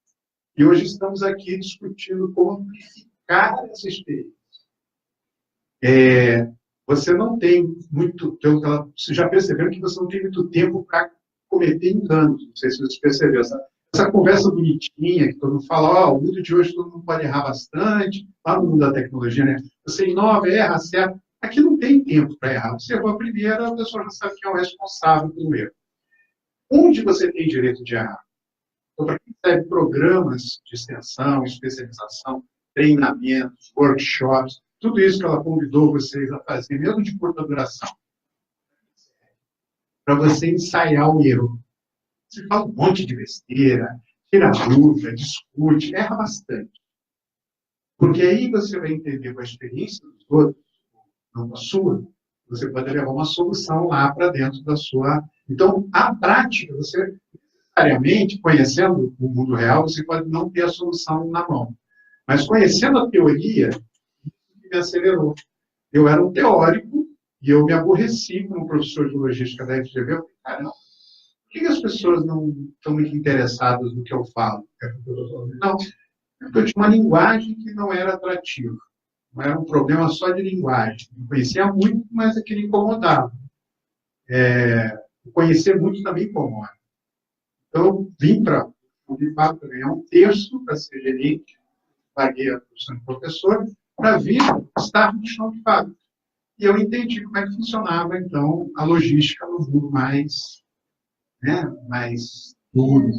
E hoje estamos aqui discutindo como amplificar essa experiência. Você não tem muito tempo, vocês já perceberam que você não tem muito tempo para cometer enganos. Não sei se vocês perceberam. Essa conversa bonitinha, que todo mundo fala, o mundo de hoje todo mundo pode errar bastante, lá no mundo da tecnologia, né? Você inova, erra, acerta. Aqui não tem tempo para errar. Você errou a primeira, a pessoa já sabe quem é o responsável pelo erro. Onde você tem direito de errar? Então, para quem serve programas de extensão, especialização, treinamentos, workshops, tudo isso que ela convidou vocês a fazer, mesmo de curta duração, para você ensaiar o erro. Você fala um monte de besteira, tira dúvida, discute, erra bastante. Porque aí você vai entender com a experiência dos outros, não a sua, você pode levar uma solução lá para dentro da sua... Então, a prática, você, necessariamente, conhecendo o mundo real, você pode não ter a solução na mão. Mas conhecendo a teoria, me acelerou. Eu era um teórico e eu me aborreci como professor de logística da FGV. Eu falei, caramba, por que as pessoas não estão muito interessadas no que eu falo? Não, porque eu tinha uma linguagem que não era atrativa. Não era um problema só de linguagem. Eu conhecia muito, mas aquilo incomodava. Conhecer muito também incomoda. Então, eu vim para ganhar um terço para ser gerente, paguei a profissão de professor, para vir estar no chão de fábrica. E eu entendi como é que funcionava, então, a logística no mundo mais duro,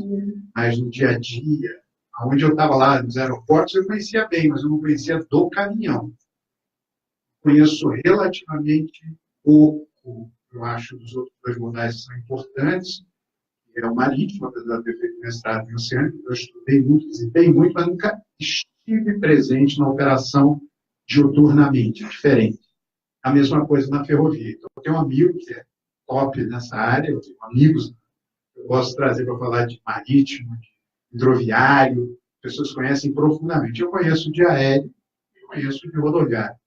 mais no dia a dia. Onde eu estava lá nos aeroportos, eu conhecia bem, mas eu não conhecia do caminhão. Conheço relativamente pouco, eu acho, dos outros dois modais que são importantes. É o marítimo, apesar de ter feito mestrado em oceânico, eu estudei muito, visitei muito, mas nunca estive presente na operação diuturnamente, diferente. A mesma coisa na ferrovia. Então, eu tenho um amigo que é top nessa área, eu tenho amigos que eu gosto de trazer para falar de marítimo, de hidroviário, pessoas que conhecem profundamente. Eu conheço de aéreo e conheço de rodoviário,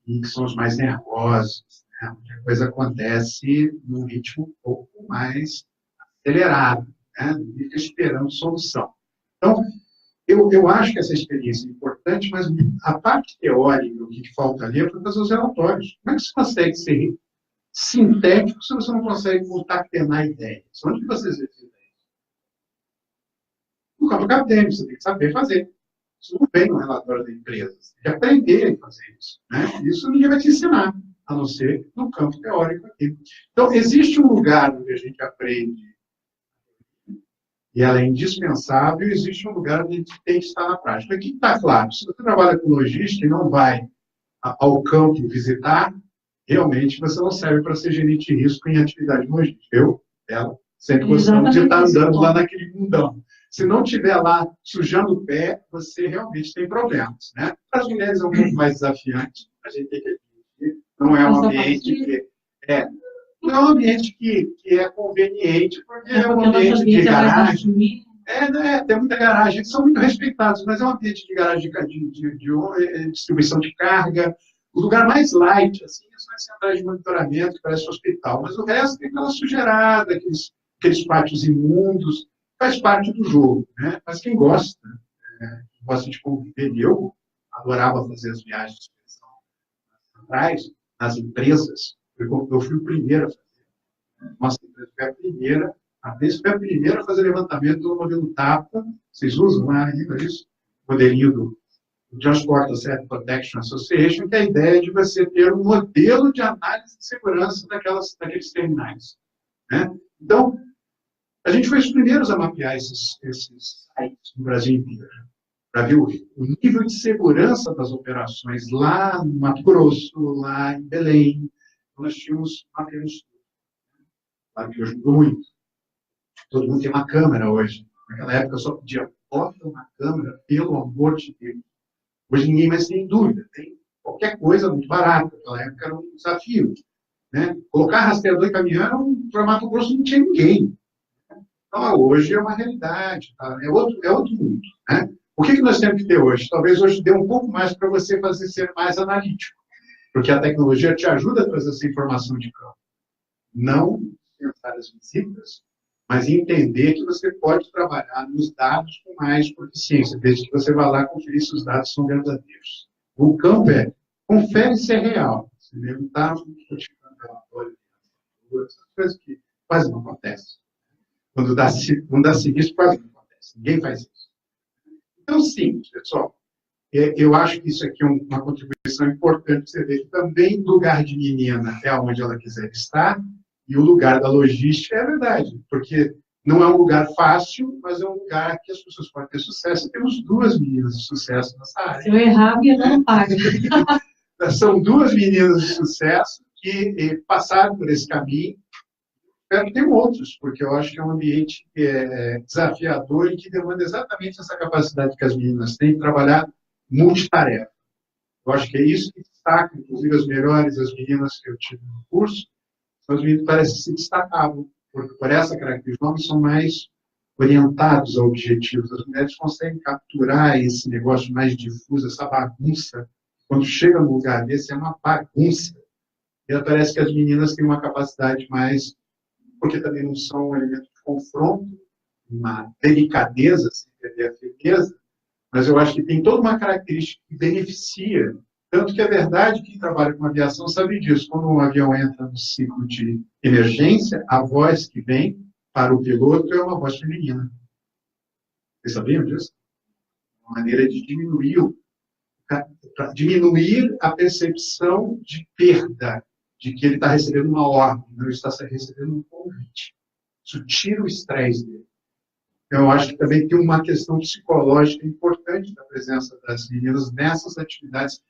e que são os mais nervosos, né? Onde a coisa acontece num ritmo um pouco mais acelerado, né? E fica esperando solução. Então, eu acho que essa experiência é importante, mas a parte teórica, o que falta ali é para fazer os relatórios. Como é que você consegue ser sintético se você não consegue concatenar ideias? Onde você exercita isso? No campo acadêmico, você tem que saber fazer. Isso não vem no relatório da empresa. Você tem que aprender a fazer isso, né? Isso ninguém vai te ensinar, a não ser no campo teórico aqui. Então, existe um lugar onde a gente aprende e ela é indispensável, existe um lugar onde a gente tem que estar na prática. Aqui está claro, se você trabalha com logística e não vai ao campo visitar, realmente você não serve para ser gerente de risco em atividade logística. Ela, sempre gostamos de estar andando lá naquele mundão. Se não estiver lá sujando o pé, você realmente tem problemas, né? Para as mulheres é um pouco mais desafiante, a gente tem que admitir, não é um ambiente que... Não é um ambiente que é conveniente, porque é um ambiente de garagem. Tem muita garagem, que são muito respeitados, mas é um ambiente de garagem de distribuição de carga. O lugar mais light, assim, são as centrais de monitoramento, que parece um hospital. Mas o resto tem aquela sujeirada, aqueles pátios imundos, faz parte do jogo, né? Mas quem gosta de conviver, eu adorava fazer as viagens atrás, nas empresas, eu fui o primeiro a fazer. Nossa empresa foi a primeira, a Vespa foi a primeira a fazer levantamento do modelo TAPA. Vocês usam lá ainda isso? Modelinho do Transport Asset Protection Association, que é a ideia de você ter um modelo de análise de segurança daqueles terminais. Né? Então, a gente foi os primeiros a mapear esses sites no Brasil inteiro, para ver o nível de segurança das operações lá no Mato Grosso, lá em Belém. Nós tínhamos mapeamos tudo. Claro que ajudou muito. Todo mundo tem uma câmera hoje. Naquela época eu só pedia, bota uma câmera, pelo amor de Deus. Hoje ninguém mais tem dúvida. Tem qualquer coisa muito barata. Naquela época era um desafio. Né? Colocar rastreador em caminhão, para Mato Grosso não tinha ninguém. Então, hoje é uma realidade. Tá? É outro mundo. Né? O que nós temos que ter hoje? Talvez hoje dê um pouco mais para você ser mais analítico. Porque a tecnologia te ajuda a trazer essa informação de campo. Não pensar as visitas, mas entender que você pode trabalhar nos dados com mais proficiência, desde que você vá lá conferir se os dados são verdadeiros. O campo confere se é real. Você não está notificando relatório, essas coisas que quase não acontecem. Quando dá sinistro, quase não acontece. Ninguém faz isso. Então, sim, pessoal, eu acho que isso aqui é uma contribuição importante. Você vê que também o lugar de menina é onde ela quiser estar, e o lugar da logística é verdade, porque não é um lugar fácil, mas é um lugar que as pessoas podem ter sucesso. Temos 2 meninas de sucesso nessa área. Se eu errar, minha não paga. São 2 meninas de sucesso que passaram por esse caminho. Espero que tenham outros, porque eu acho que é um ambiente desafiador e que demanda exatamente essa capacidade que as meninas têm de trabalhar multitarefa. Eu acho que é isso que destaca, inclusive as melhores, as meninas que eu tive no curso, são as meninas que parecem que se destacavam, por essa característica. Os homens são mais orientados a objetivos. As mulheres conseguem capturar esse negócio mais difuso, essa bagunça. Quando chega num lugar desse, é uma bagunça. E parece que as meninas têm uma capacidade mais, porque também não são um elemento de confronto, uma delicadeza, sem perder a firmeza, mas eu acho que tem toda uma característica que beneficia. Tanto que é verdade que quem trabalha com aviação sabe disso. Quando um avião entra no ciclo de emergência, a voz que vem para o piloto é uma voz feminina. Vocês sabiam disso? Uma maneira de diminuir a percepção de perda, de que ele está recebendo uma ordem, não está recebendo um convite. Isso tira o estresse dele. Eu acho que também tem uma questão psicológica importante da presença das meninas nessas atividades.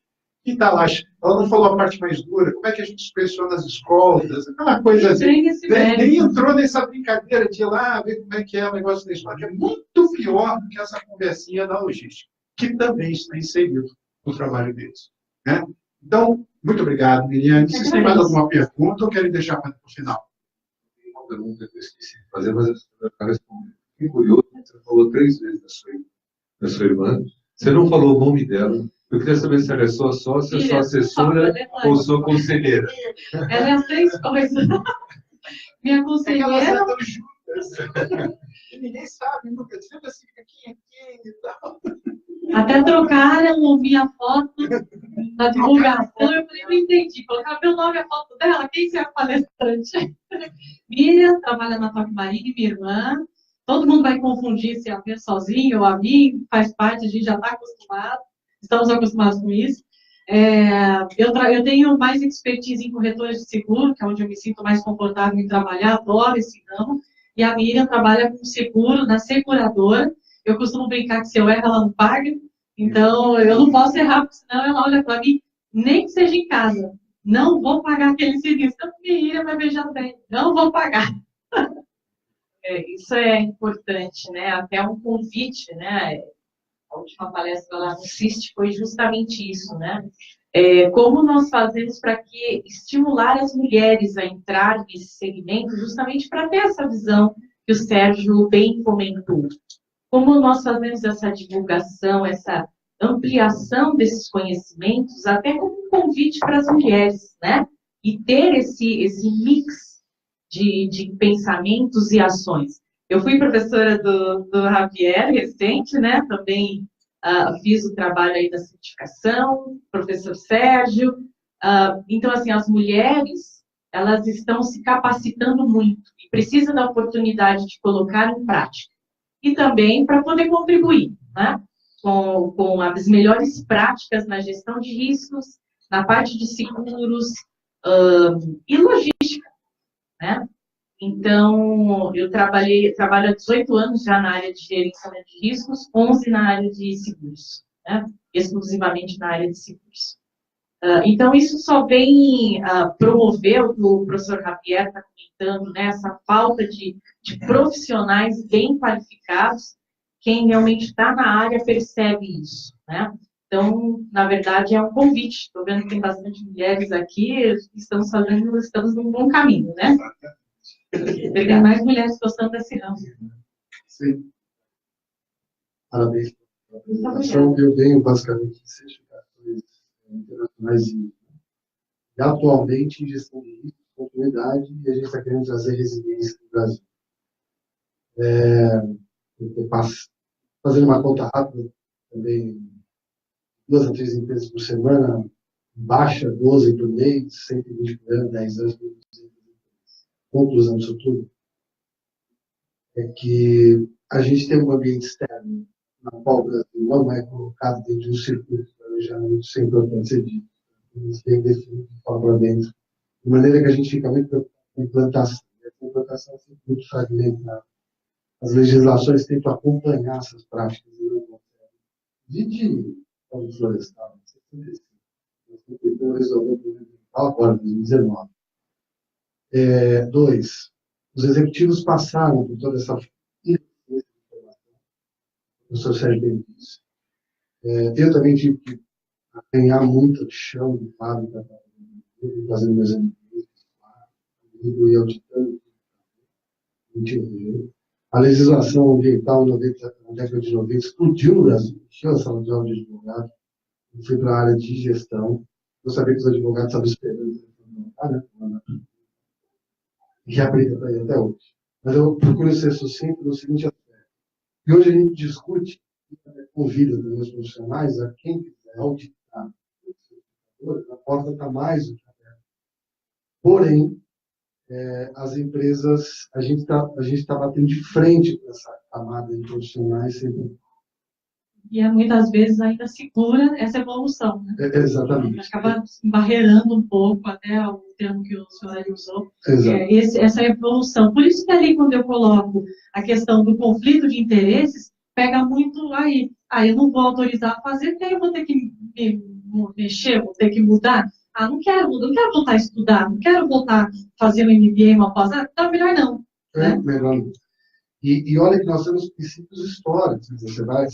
Que está lá, ela não falou a parte mais dura, como é que a gente inspeciona as escolas, aquela coisa assim. Nem entrou nessa brincadeira de ir lá ver como é que é o negócio da escola, que é muito pior do que essa conversinha da logística, que também está inserido no trabalho deles. Né? Então, muito obrigado, Miriam. Vocês têm mais alguma pergunta ou querem deixar para o final? Tem uma pergunta que eu esqueci de fazer, mas eu vou responder. Fiquei curioso, você falou 3 vezes da sua irmã, você não falou o nome dela. Eu queria saber se ela é sua sócia, sua assessora ou sua conselheira. Ela é as 3 coisas. Minha conselheira... Ninguém sabe, nunca sempre assim, quem e tal. Até trocaram, ouvi a foto da divulgação, eu falei, não entendi. Colocar meu nome e a foto dela, quem que é a palestrante? Miriam, trabalha na Toque Marine, minha irmã. Todo mundo vai confundir se a ver sozinho ou a mim, faz parte, a gente já está acostumado. Estamos acostumados com isso. Eu tenho mais expertise em corretores de seguro, que é onde eu me sinto mais confortável em trabalhar, adoro esse ramo. E a Miriam trabalha com seguro, na seguradora. Eu costumo brincar que se eu erro, ela não paga. Então, eu não posso errar, porque senão ela olha para mim, nem que seja em casa. Não vou pagar aquele serviço. Então, Miriam vai beijar bem. Não vou pagar. Isso é importante, né? Até um convite, né? A última palestra lá no CIST foi justamente isso, né? Como nós fazemos para que estimular as mulheres a entrar nesse segmento, justamente para ter essa visão que o Sérgio bem comentou. Como nós fazemos essa divulgação, essa ampliação desses conhecimentos, até como um convite para as mulheres, né? E ter esse mix de pensamentos e ações. Eu fui professora do Javier recente, né? Também fiz o trabalho aí da certificação, professor Sérgio, Então, assim, as mulheres, elas estão se capacitando muito e precisam da oportunidade de colocar em prática. E também para poder contribuir, né, com as melhores práticas na gestão de riscos, na parte de seguros e logística, né? Então, eu trabalho há 18 anos já na área de gerenciamento de riscos, 11 na área de seguros, né? Exclusivamente na área de seguros. Então, isso só vem promover o que o professor Javier está comentando, né? Essa falta de profissionais bem qualificados. Quem realmente está na área percebe isso, né? Então, na verdade, é um convite. Estou vendo que tem bastante mulheres aqui, estamos num bom caminho, né? Tem mais mulheres gostando desse ramo. Sim. Parabéns pela apresentação. Eu venho basicamente de certificações internacionais e atualmente em gestão de risco, oportunidade, e a gente está querendo trazer resiliência no Brasil. Fazendo uma conta rápida, também 2 a 3 empresas por semana, baixa 12 por mês, 120 por ano, 10 anos por mês. Conclusão disso tudo é que a gente tem um ambiente externo na qual o Brasil não é colocado dentro de um circuito de planejamento sem importância dito. Eles têm definido de forma dentro, de maneira que a gente fica muito preocupado com implantação. A implantação é sempre muito fragmentada. As legislações tentam acompanhar essas práticas e não conseguem. De Código Florestal, nós tentamos resolver o problema agora, em 2019. 2. Os executivos passaram por toda essa informação. O professor Sérgio bem disse. Eu também tive que ganhar muito chão de fábrica, fazendo meus amigos, e auditando. A legislação ambiental na década de 90 explodiu no Brasil, encheu a sala de aula de advogado. Eu fui para a área de gestão. Eu sabia que os advogados estavam esperando. Que aplica para ele até hoje. Mas eu procuro ser sucinto no seguinte aspecto. E hoje a gente discute, convida os meus profissionais a quem quiser auditar, a porta está mais do que aberta. Porém, as empresas, a gente tá batendo de frente com essa camada de profissionais sempre. E muitas vezes ainda segura essa evolução, né? Exatamente. Acaba barreirando um pouco, até o termo que o senhor ali usou, essa evolução. Por isso que ali, quando eu coloco a questão do conflito de interesses, pega muito aí. Eu não vou autorizar a fazer, porque aí eu vou ter que me mexer, vou ter que mudar. Não quero voltar a estudar, não quero voltar a fazer um MBA, uma pós. Então, melhor não. Né? Melhor não. E olha que nós temos princípios históricos. Você vai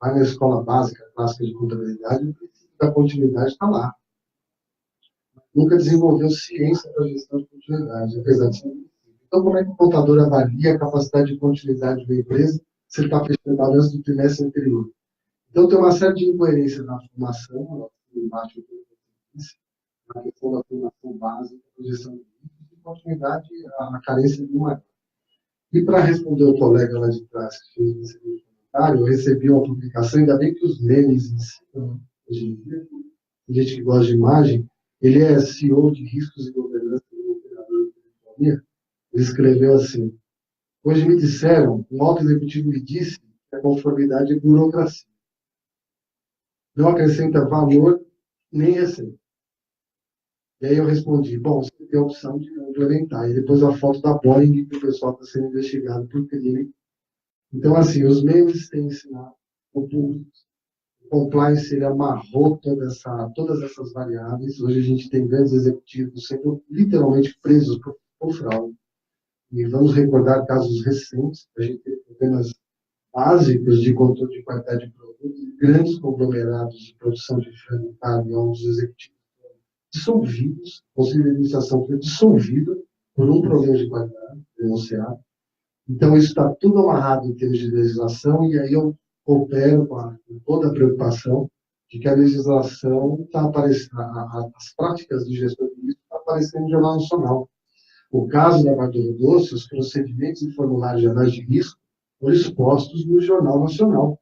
na escola básica, clássica de contabilidade, o princípio da continuidade está lá. Nunca desenvolveu ciência da gestão de continuidade, apesar de ser um princípio. Então, como é que o contador avalia a capacidade de continuidade da empresa se ele está fechando balanço do trimestre anterior? Então, tem uma série de incoerências na formação, embaixo na questão da formação básica, da gestão de riscos, e continuidade, a carência de uma. E para responder o colega lá de trás, que fez esse comentário, eu recebi uma publicação, ainda bem que os memes ensinam, hoje em dia, tem gente que gosta de imagem, ele é CEO de riscos e governança do operador de telefonia, ele escreveu assim: hoje me disseram, um alto executivo me disse que a conformidade é burocracia. Não acrescenta valor nem receita. E aí eu respondi, bom, você tem a opção de não implementar. E depois a foto da Boeing, que o pessoal está sendo investigado por crime. Então, assim, os meios têm ensinado o público. O compliance, ele amarrou todas essas variáveis. Hoje a gente tem grandes executivos sendo literalmente presos por fraude. E vamos recordar casos recentes. A gente tem problemas básicos de controle de qualidade de produtos, grandes conglomerados de produção de frango e carne, onde os executivos dissolvidos, o Conselho de Administração foi dissolvido por um problema de qualidade denunciado. Então, isso está tudo amarrado em termos de legislação, e aí eu coopero com toda a preocupação de que a legislação está aparecendo, as práticas de gestão de risco estão aparecendo no Jornal Nacional. O caso da Vale do Rio Doce, os procedimentos e formulários de análise de risco foram expostos no Jornal Nacional.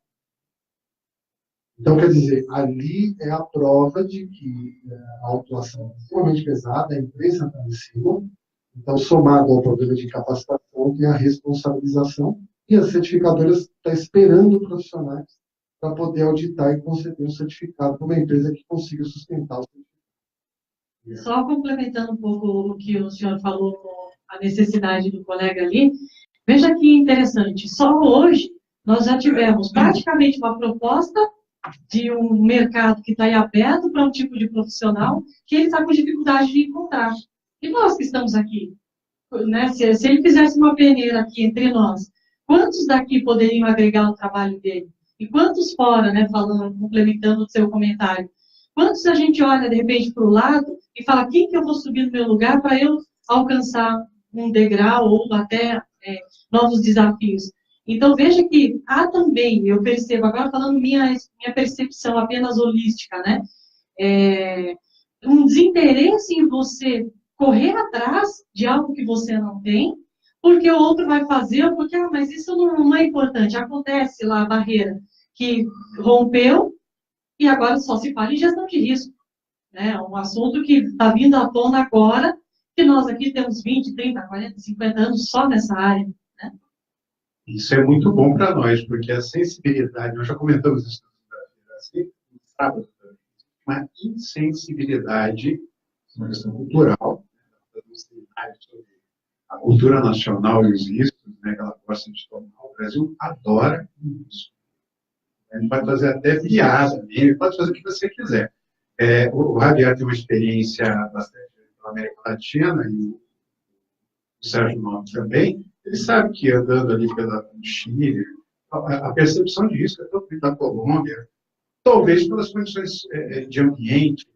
Então, quer dizer, ali é a prova de que a autuação é extremamente pesada, a empresa está em cima, então, somado ao problema de capacitação, tem a responsabilização, e as certificadoras estão esperando profissionais para poder auditar e conceder um certificado para uma empresa que consiga sustentar o certificado. Só complementando um pouco o que o senhor falou com a necessidade do colega ali, veja que interessante, só hoje nós já tivemos praticamente uma proposta de um mercado que está aí aberto para um tipo de profissional que ele está com dificuldade de encontrar. E nós que estamos aqui, né, se ele fizesse uma peneira aqui entre nós, quantos daqui poderiam agregar o trabalho dele? E quantos fora, né, falando, complementando o seu comentário? Quantos a gente olha, de repente, para o lado e fala, quem que eu vou subir no meu lugar para eu alcançar um degrau ou até novos desafios? Então, veja que há também, eu percebo, agora falando minha percepção apenas holística, né? Um desinteresse em você correr atrás de algo que você não tem, porque o outro vai fazer, ou porque, mas isso não é importante. Acontece lá a barreira que rompeu e agora só se fala em gestão de risco. Né? Um assunto que está vindo à tona agora, que nós aqui temos 20, 30, 40, 50 anos só nessa área. Né? Isso é muito bom para nós, porque a sensibilidade, nós já comentamos isso no sábado, uma insensibilidade, uma questão cultural, a cultura nacional e os riscos, né, que ela gosta de tomar. O Brasil adora isso. A gente pode fazer até piada, pode fazer o que você quiser. O Javier tem uma experiência bastante na América Latina, e o Sérgio Nobre também. Ele sabe que andando ali pelo Chile, a percepção de risco é totalmente da Colômbia, talvez pelas condições de ambiente,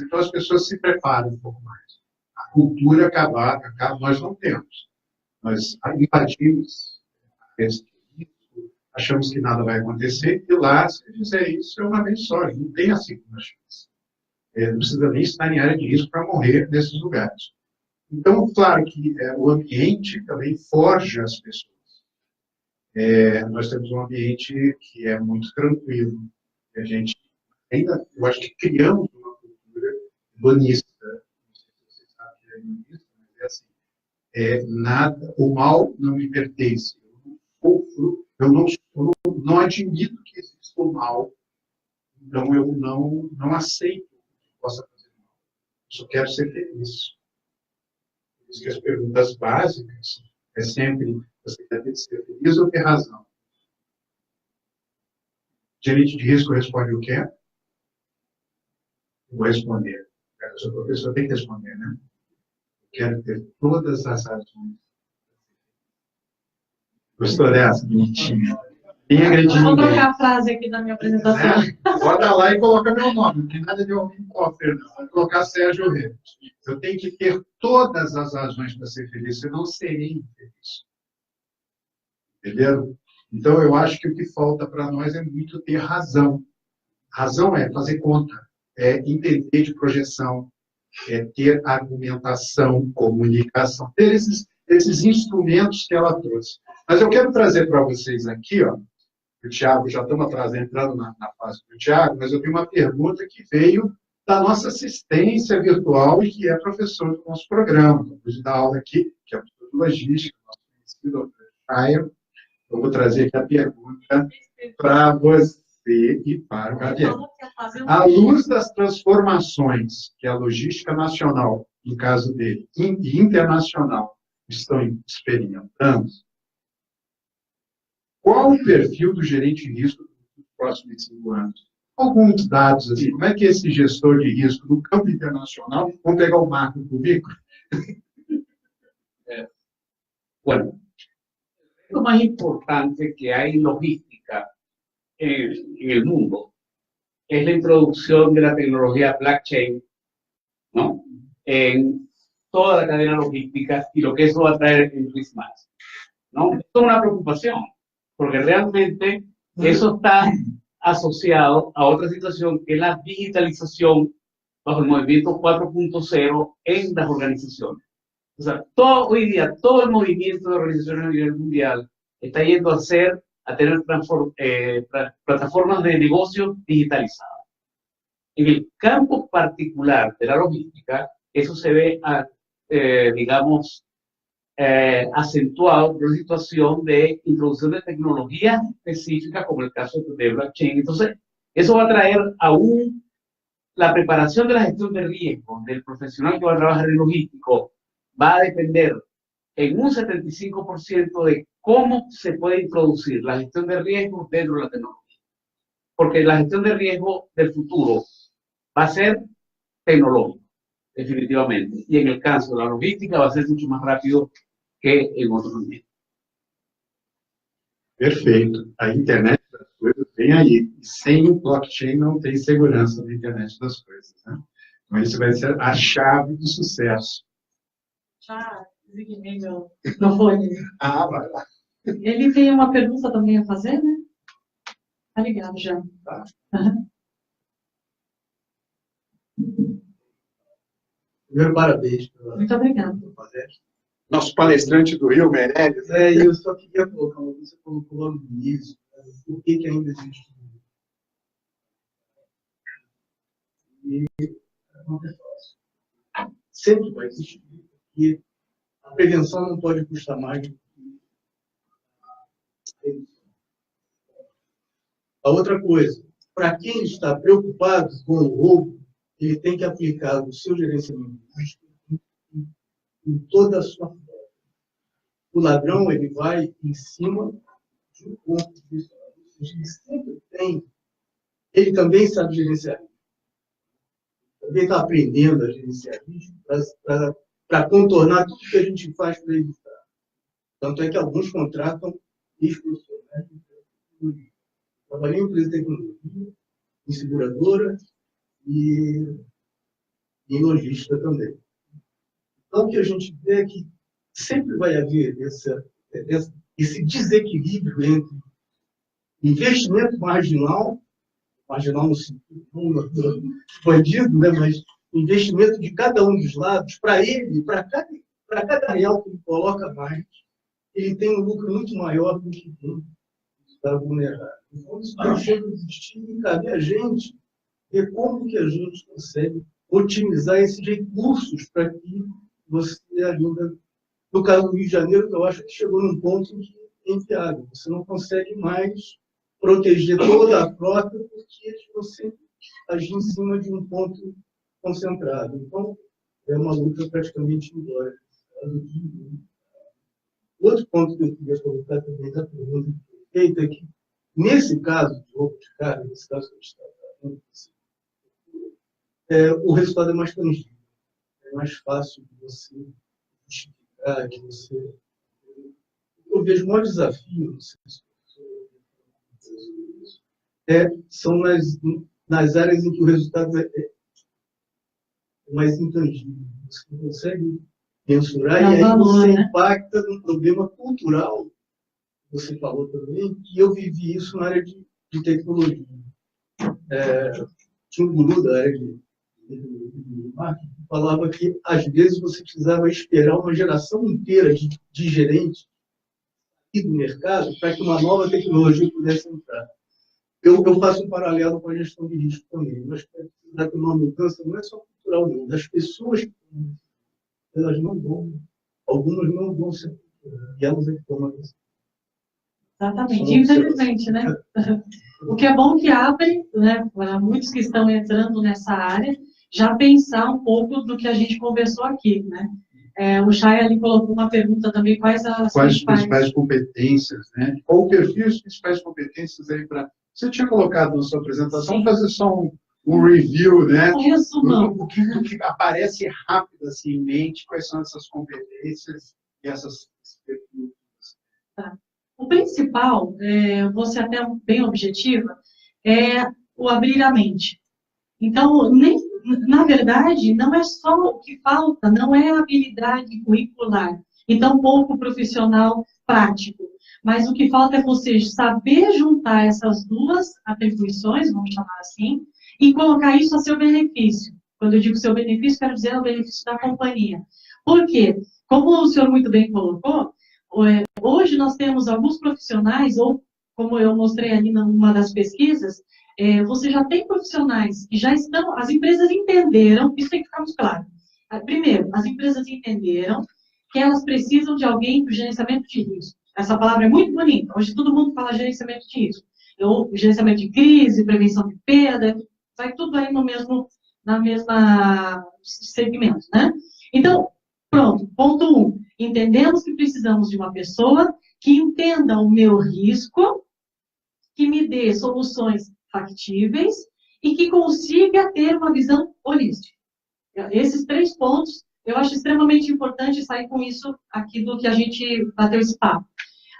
então as pessoas se preparam um pouco mais. A cultura acaba, nós não temos. Nós invadimos esse risco, achamos que nada vai acontecer, e lá, se fizer isso, é uma vez só, não tem a segunda chance. Não precisa nem estar em área de risco para morrer nesses lugares. Então, claro que o ambiente também forja as pessoas. Nós temos um ambiente que é muito tranquilo. A gente ainda, eu acho que criamos uma cultura humanista. Não sei se vocês sabem que é humanista, mas é assim. Nada, o mal não me pertence. Eu não admito que exista o mal. Então, eu não aceito que possa fazer mal. Eu só quero ser feliz. Por isso que as perguntas básicas é sempre, você quer ser feliz ou ter razão? Gerente de risco responde o quê? Eu vou responder. Eu sou professor, tem que responder, né? Eu quero ter todas as razões. Gostou dessa? Bonitinha. Tem agredido Vou ninguém. trocar a frase aqui da minha apresentação. Bota lá e coloca meu nome. Não tem nada de alguém cofre, não. Vai colocar Sérgio Rê. Eu tenho que ter todas as razões para ser feliz, senão eu serei infeliz. Entendeu? Então, eu acho que o que falta para nós é muito ter razão. Razão é fazer conta, é entender de projeção, é ter argumentação, comunicação, ter esses instrumentos que ela trouxe. Mas eu quero trazer para vocês aqui, ó, o Tiago, já estamos entrando na fase do Tiago, mas eu tenho uma pergunta que veio da nossa assistência virtual e que é professor do nosso programa. Depois de dar aula aqui, que é a professor de logística, nosso conhecido Caio. Eu vou trazer aqui a pergunta para você e para o Gabriel. À luz das transformações que a logística nacional, no caso dele, e internacional, estão experimentando, qual o perfil do gerente de risco nos próximos 5 anos? Alguns dados, assim, como é que esse gestor de risco do campo internacional, vamos pegar o Marco comigo? Bueno, lo más importante que hay en logística en el mundo es la introducción de la tecnología blockchain, ¿no? En toda la cadena logística y lo que eso va a traer en Christmas, ¿no? Esto es una preocupación, porque realmente eso está asociado a otra situación que es la digitalización bajo el movimiento 4.0 en las organizaciones. O sea, hoy día todo el movimiento de organizaciones a nivel mundial está yendo a ser a tener plataformas de negocio digitalizadas. En el campo particular de la logística, eso se ve, digamos, acentuado por una situación de introducción de tecnologías específicas, como el caso de blockchain. Entonces, eso va a traer aún la preparación de la gestión de riesgo del profesional que va a trabajar en logístico, va a depender en un 75% de cómo se puede introducir la gestión de riesgo dentro de la tecnología. Porque la gestión de riesgo del futuro va a ser tecnológico, definitivamente. Y en el caso de la logística va a ser mucho más rápido que en otros ambientes. Perfeito. A internet das coisas vem aí. E sem o blockchain não tem segurança na internet das coisas, né? Então, isso vai ser a chave do sucesso. Já designei meu microfone. Ah, vai lá. Ele tem uma pergunta também a fazer, né? Tá ligado já. Tá. Primeiro, parabéns pela Muito obrigada. palestra. Nosso palestrante do Rio, Meirelles. Eu só queria colocar uma coisa, você colocou logo no início, por que ainda existe e não é fácil. Sempre vai existir, porque a prevenção não pode custar mais do que a redução. A outra coisa, para quem está preocupado com o roubo, ele tem que aplicar o seu gerenciamento de risco em toda a sua frota. O ladrão, ele vai em cima de um ponto de vista. Ele sempre tem. Ele também sabe gerenciar risco. Também está aprendendo a gerenciar risco para contornar tudo que a gente faz para evitar. Tanto é que alguns contratam risco profissionais de tecnologia. Trabalhei em empresa de tecnologia, em seguradora e em logística também. Então, o que a gente vê é que sempre vai haver esse desequilíbrio entre investimento marginal no sentido não expandido, né, mas investimento de cada um dos lados, para ele, para cada real que ele coloca mais, ele tem um lucro muito maior do que quem está vulnerável. Então, isso deixa de existir e cabe a gente ver como que a gente consegue otimizar esses recursos para que você ainda... No caso do Rio de Janeiro, eu acho que chegou num ponto em que é inviável. Você não consegue mais proteger toda a frota porque você agir em cima de um ponto concentrado. Então, é uma luta praticamente embora. Outro ponto que eu queria colocar também da pergunta que foi feita é que, nesse caso de roubo de carga, nesse caso que a gente está falando, o resultado é mais tangível. É mais fácil de você justificar, que você... Eu vejo o maior desafio, não sei se são nas áreas em que o resultado é mais intangível. Você não consegue mensurar, e aí você impacta num problema cultural, você falou também, que eu vivi isso na área de tecnologia. Tinha um guru da área de marketing que falava que, às vezes, você precisava esperar uma geração inteira de gerentes do mercado para que uma nova tecnologia pudesse entrar. Eu faço um paralelo com a gestão de risco também. Mas para ter uma mudança não é só cultural, não. Das pessoas, elas não vão, algumas não vão ser, e elas é que tomam a decisão. Exatamente, infelizmente, né? O que é bom que abre, né, para muitos que estão entrando nessa área, já pensar um pouco do que a gente conversou aqui, né? O Chay ali colocou uma pergunta também, quais as principais competências, né? Qual o perfil das principais competências aí para... Você tinha colocado na sua apresentação, sim, fazer só um review, né? Um resumão. O que aparece rápido assim em mente, quais são essas competências e esses perfis. Tá. O principal, vou ser até bem objetiva, é o abrir a mente. Então, na verdade, não é só o que falta, não é a habilidade curricular, e tampouco o profissional prático. Mas o que falta é você saber juntar essas duas atribuições, vamos chamar assim, e colocar isso a seu benefício. Quando eu digo seu benefício, quero dizer o benefício da companhia. Por quê? Como o senhor muito bem colocou, hoje nós temos alguns profissionais, ou como eu mostrei ali numa das pesquisas, você já tem profissionais que já estão, as empresas entenderam, isso tem que ficar muito claro. Primeiro, as empresas entenderam que elas precisam de alguém para o gerenciamento de risco. Essa palavra é muito bonita, hoje todo mundo fala gerenciamento de risco. Ou gerenciamento de crise, prevenção de perda, vai tudo aí na mesma segmento, né? Então, pronto, ponto 1. Entendemos que precisamos de uma pessoa que entenda o meu risco, que me dê soluções factíveis e que consiga ter uma visão holística. Esses 3 pontos, eu acho extremamente importante sair com isso aqui do que a gente bateu esse papo.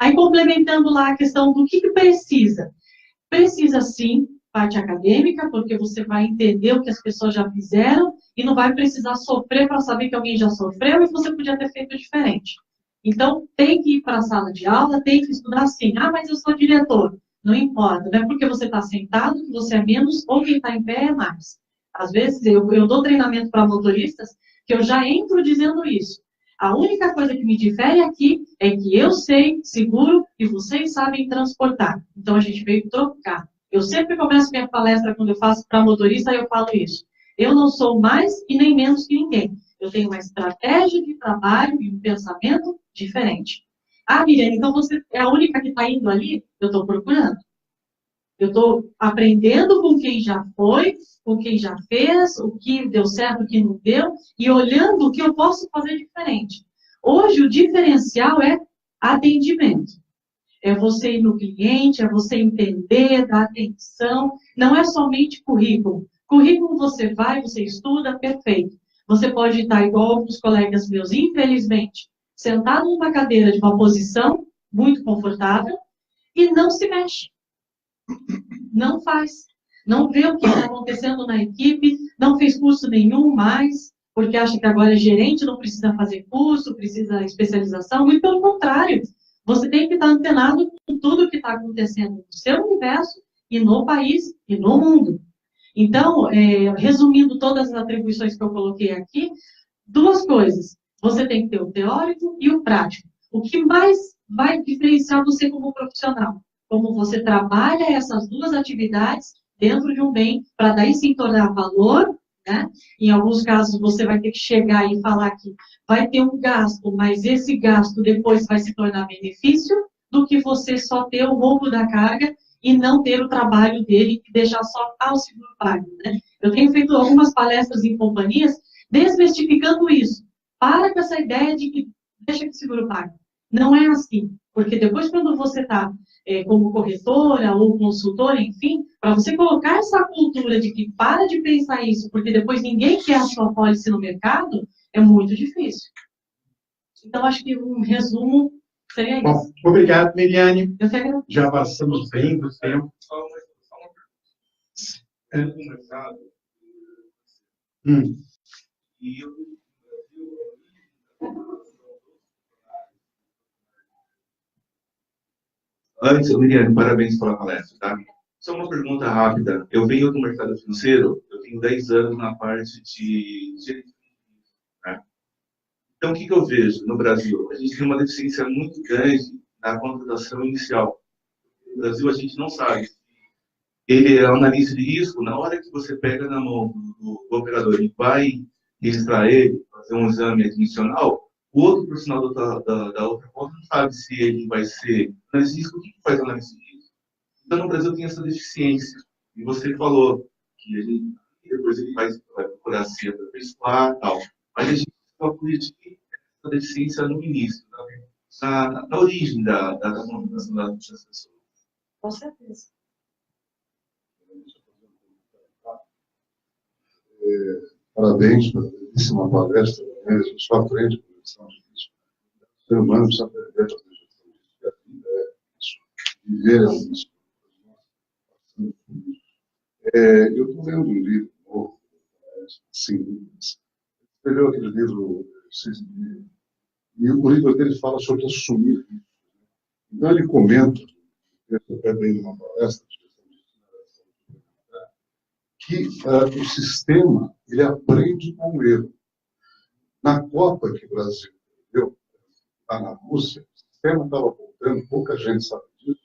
Aí, complementando lá a questão do que precisa. Precisa, sim, parte acadêmica, porque você vai entender o que as pessoas já fizeram e não vai precisar sofrer para saber que alguém já sofreu e você podia ter feito diferente. Então, tem que ir para a sala de aula, tem que estudar sim. Ah, mas eu sou diretor. Não importa, não é porque você está sentado que você é menos ou quem está em pé é mais. Às vezes, eu dou treinamento para motoristas que eu já entro dizendo isso. A única coisa que me difere aqui é que eu sei seguro e vocês sabem transportar. Então, a gente veio trocar. Eu sempre começo minha palestra quando eu faço para motorista, eu falo isso. Eu não sou mais e nem menos que ninguém. Eu tenho uma estratégia de trabalho e um pensamento diferente. Ah, Miriam, então você é a única que está indo ali? Eu estou procurando. Eu estou aprendendo com quem já foi, com quem já fez, o que deu certo, o que não deu, e olhando o que eu posso fazer diferente. Hoje, o diferencial é atendimento. É você ir no cliente, é você entender, dar atenção. Não é somente currículo. Currículo você vai, você estuda, perfeito. Você pode estar igual alguns colegas meus, infelizmente, sentado numa cadeira de uma posição muito confortável e não se mexe. Não faz. Não vê o que está acontecendo na equipe, não fez curso nenhum mais, porque acha que agora é gerente, não precisa fazer curso, precisa de especialização. Muito pelo contrário. Você tem que estar antenado com tudo o que está acontecendo no seu universo e no país e no mundo. Então, resumindo todas as atribuições que eu coloquei aqui, 2 coisas. Você tem que ter o teórico e o prático. O que mais vai diferenciar você como profissional? Como você trabalha essas 2 atividades dentro de um bem, para daí se tornar valor, né? Em alguns casos, você vai ter que chegar e falar que vai ter um gasto, mas esse gasto depois vai se tornar benefício, do que você só ter o roubo da carga e não ter o trabalho dele e deixar só o seguro pago, né? Eu tenho feito algumas palestras em companhias desmistificando isso. Para com essa ideia de que deixa que o seguro pague. Não é assim. Porque depois, quando você está como corretora ou consultora, enfim, para você colocar essa cultura de que para de pensar isso, porque depois ninguém quer a sua pólice no mercado, é muito difícil. Então, acho que um resumo seria isso. Bom, obrigado, Miriane. Eu que agradeço. Já passamos bem do tempo. E eu Antes, Miriane, parabéns pela palestra, tá? Só uma pergunta rápida. Eu venho do mercado financeiro, eu tenho 10 anos na parte de direito, né? Então, o que eu vejo no Brasil? A gente tem uma deficiência muito grande na contratação inicial. No Brasil, a gente não sabe. Ele é analista de risco, na hora que você pega na mão do operador e vai registrar ele, fazer um exame admissional, o outro profissional da outra ponta não sabe se ele vai ser analista de risco. O que faz analista de risco? Então, no Brasil tem essa deficiência. E você falou que a gente, depois ele vai procurar se aperfeiçoar e tal. Mas a gente só corrigir essa deficiência no início, na origem da contratação das pessoas. Com certeza. Parabéns pela belíssima palestra. A gente só aprende com a gestão de risco. O ser humano precisa aprender a fazer gestão de risco. A vida é isso. Viver é um risco. Eu estou lendo um livro novo, assim, escreveu aquele livro, e o livro dele fala sobre assumir risco. Então ele comenta, até bem numa palestra de gestão de risco, que o sistema ele aprende com o erro. Na Copa que o Brasil perdeu, lá na Rússia, o sistema estava voltando, pouca gente sabe disso,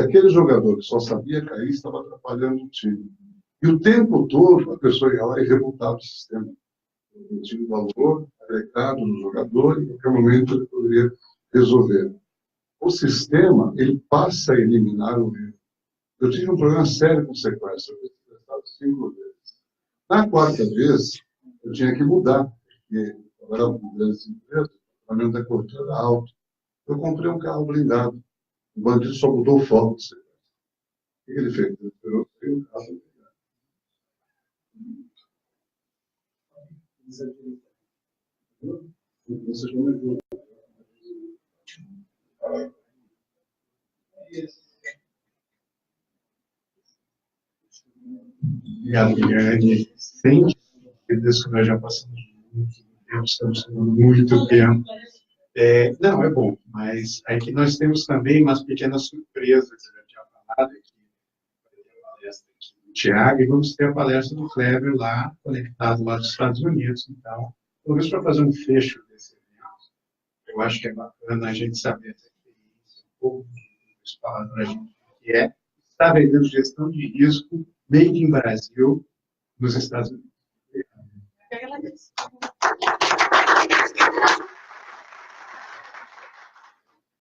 que aquele jogador que só sabia cair estava atrapalhando o time. E o tempo todo a pessoa ia lá e rebutava o sistema. Tinha um valor agregado no jogador e em qualquer momento ele poderia resolver. O sistema, ele passa a eliminar o erro. Eu tive um problema sério com sequestro, eu fui sequestrado 5 vezes. Na quarta vez, eu tinha que mudar, porque eu era mudança de empresa, o pagamento da cobertura era alto. Eu comprei um carro blindado. O bandido só mudou o foco do sequestro. O que ele fez? Ele esperou que o carro blindado. Obrigado, Guilherme. Sem dúvidas que nós já passamos muito tempo, estamos tendo muito tempo. Não, é bom, mas aqui nós temos também umas pequenas surpresas que eu já tinha falado aqui. A palestra aqui do Tiago, e vamos ter a palestra do Kleber lá, conectado lá dos Estados Unidos. Então, talvez para fazer um fecho desse evento, eu acho que é bacana a gente saber essa experiência, um pouco de falar para a gente o que é. Está vendendo gestão de risco, made in Brasil, nos Estados Unidos. Eu agradeço.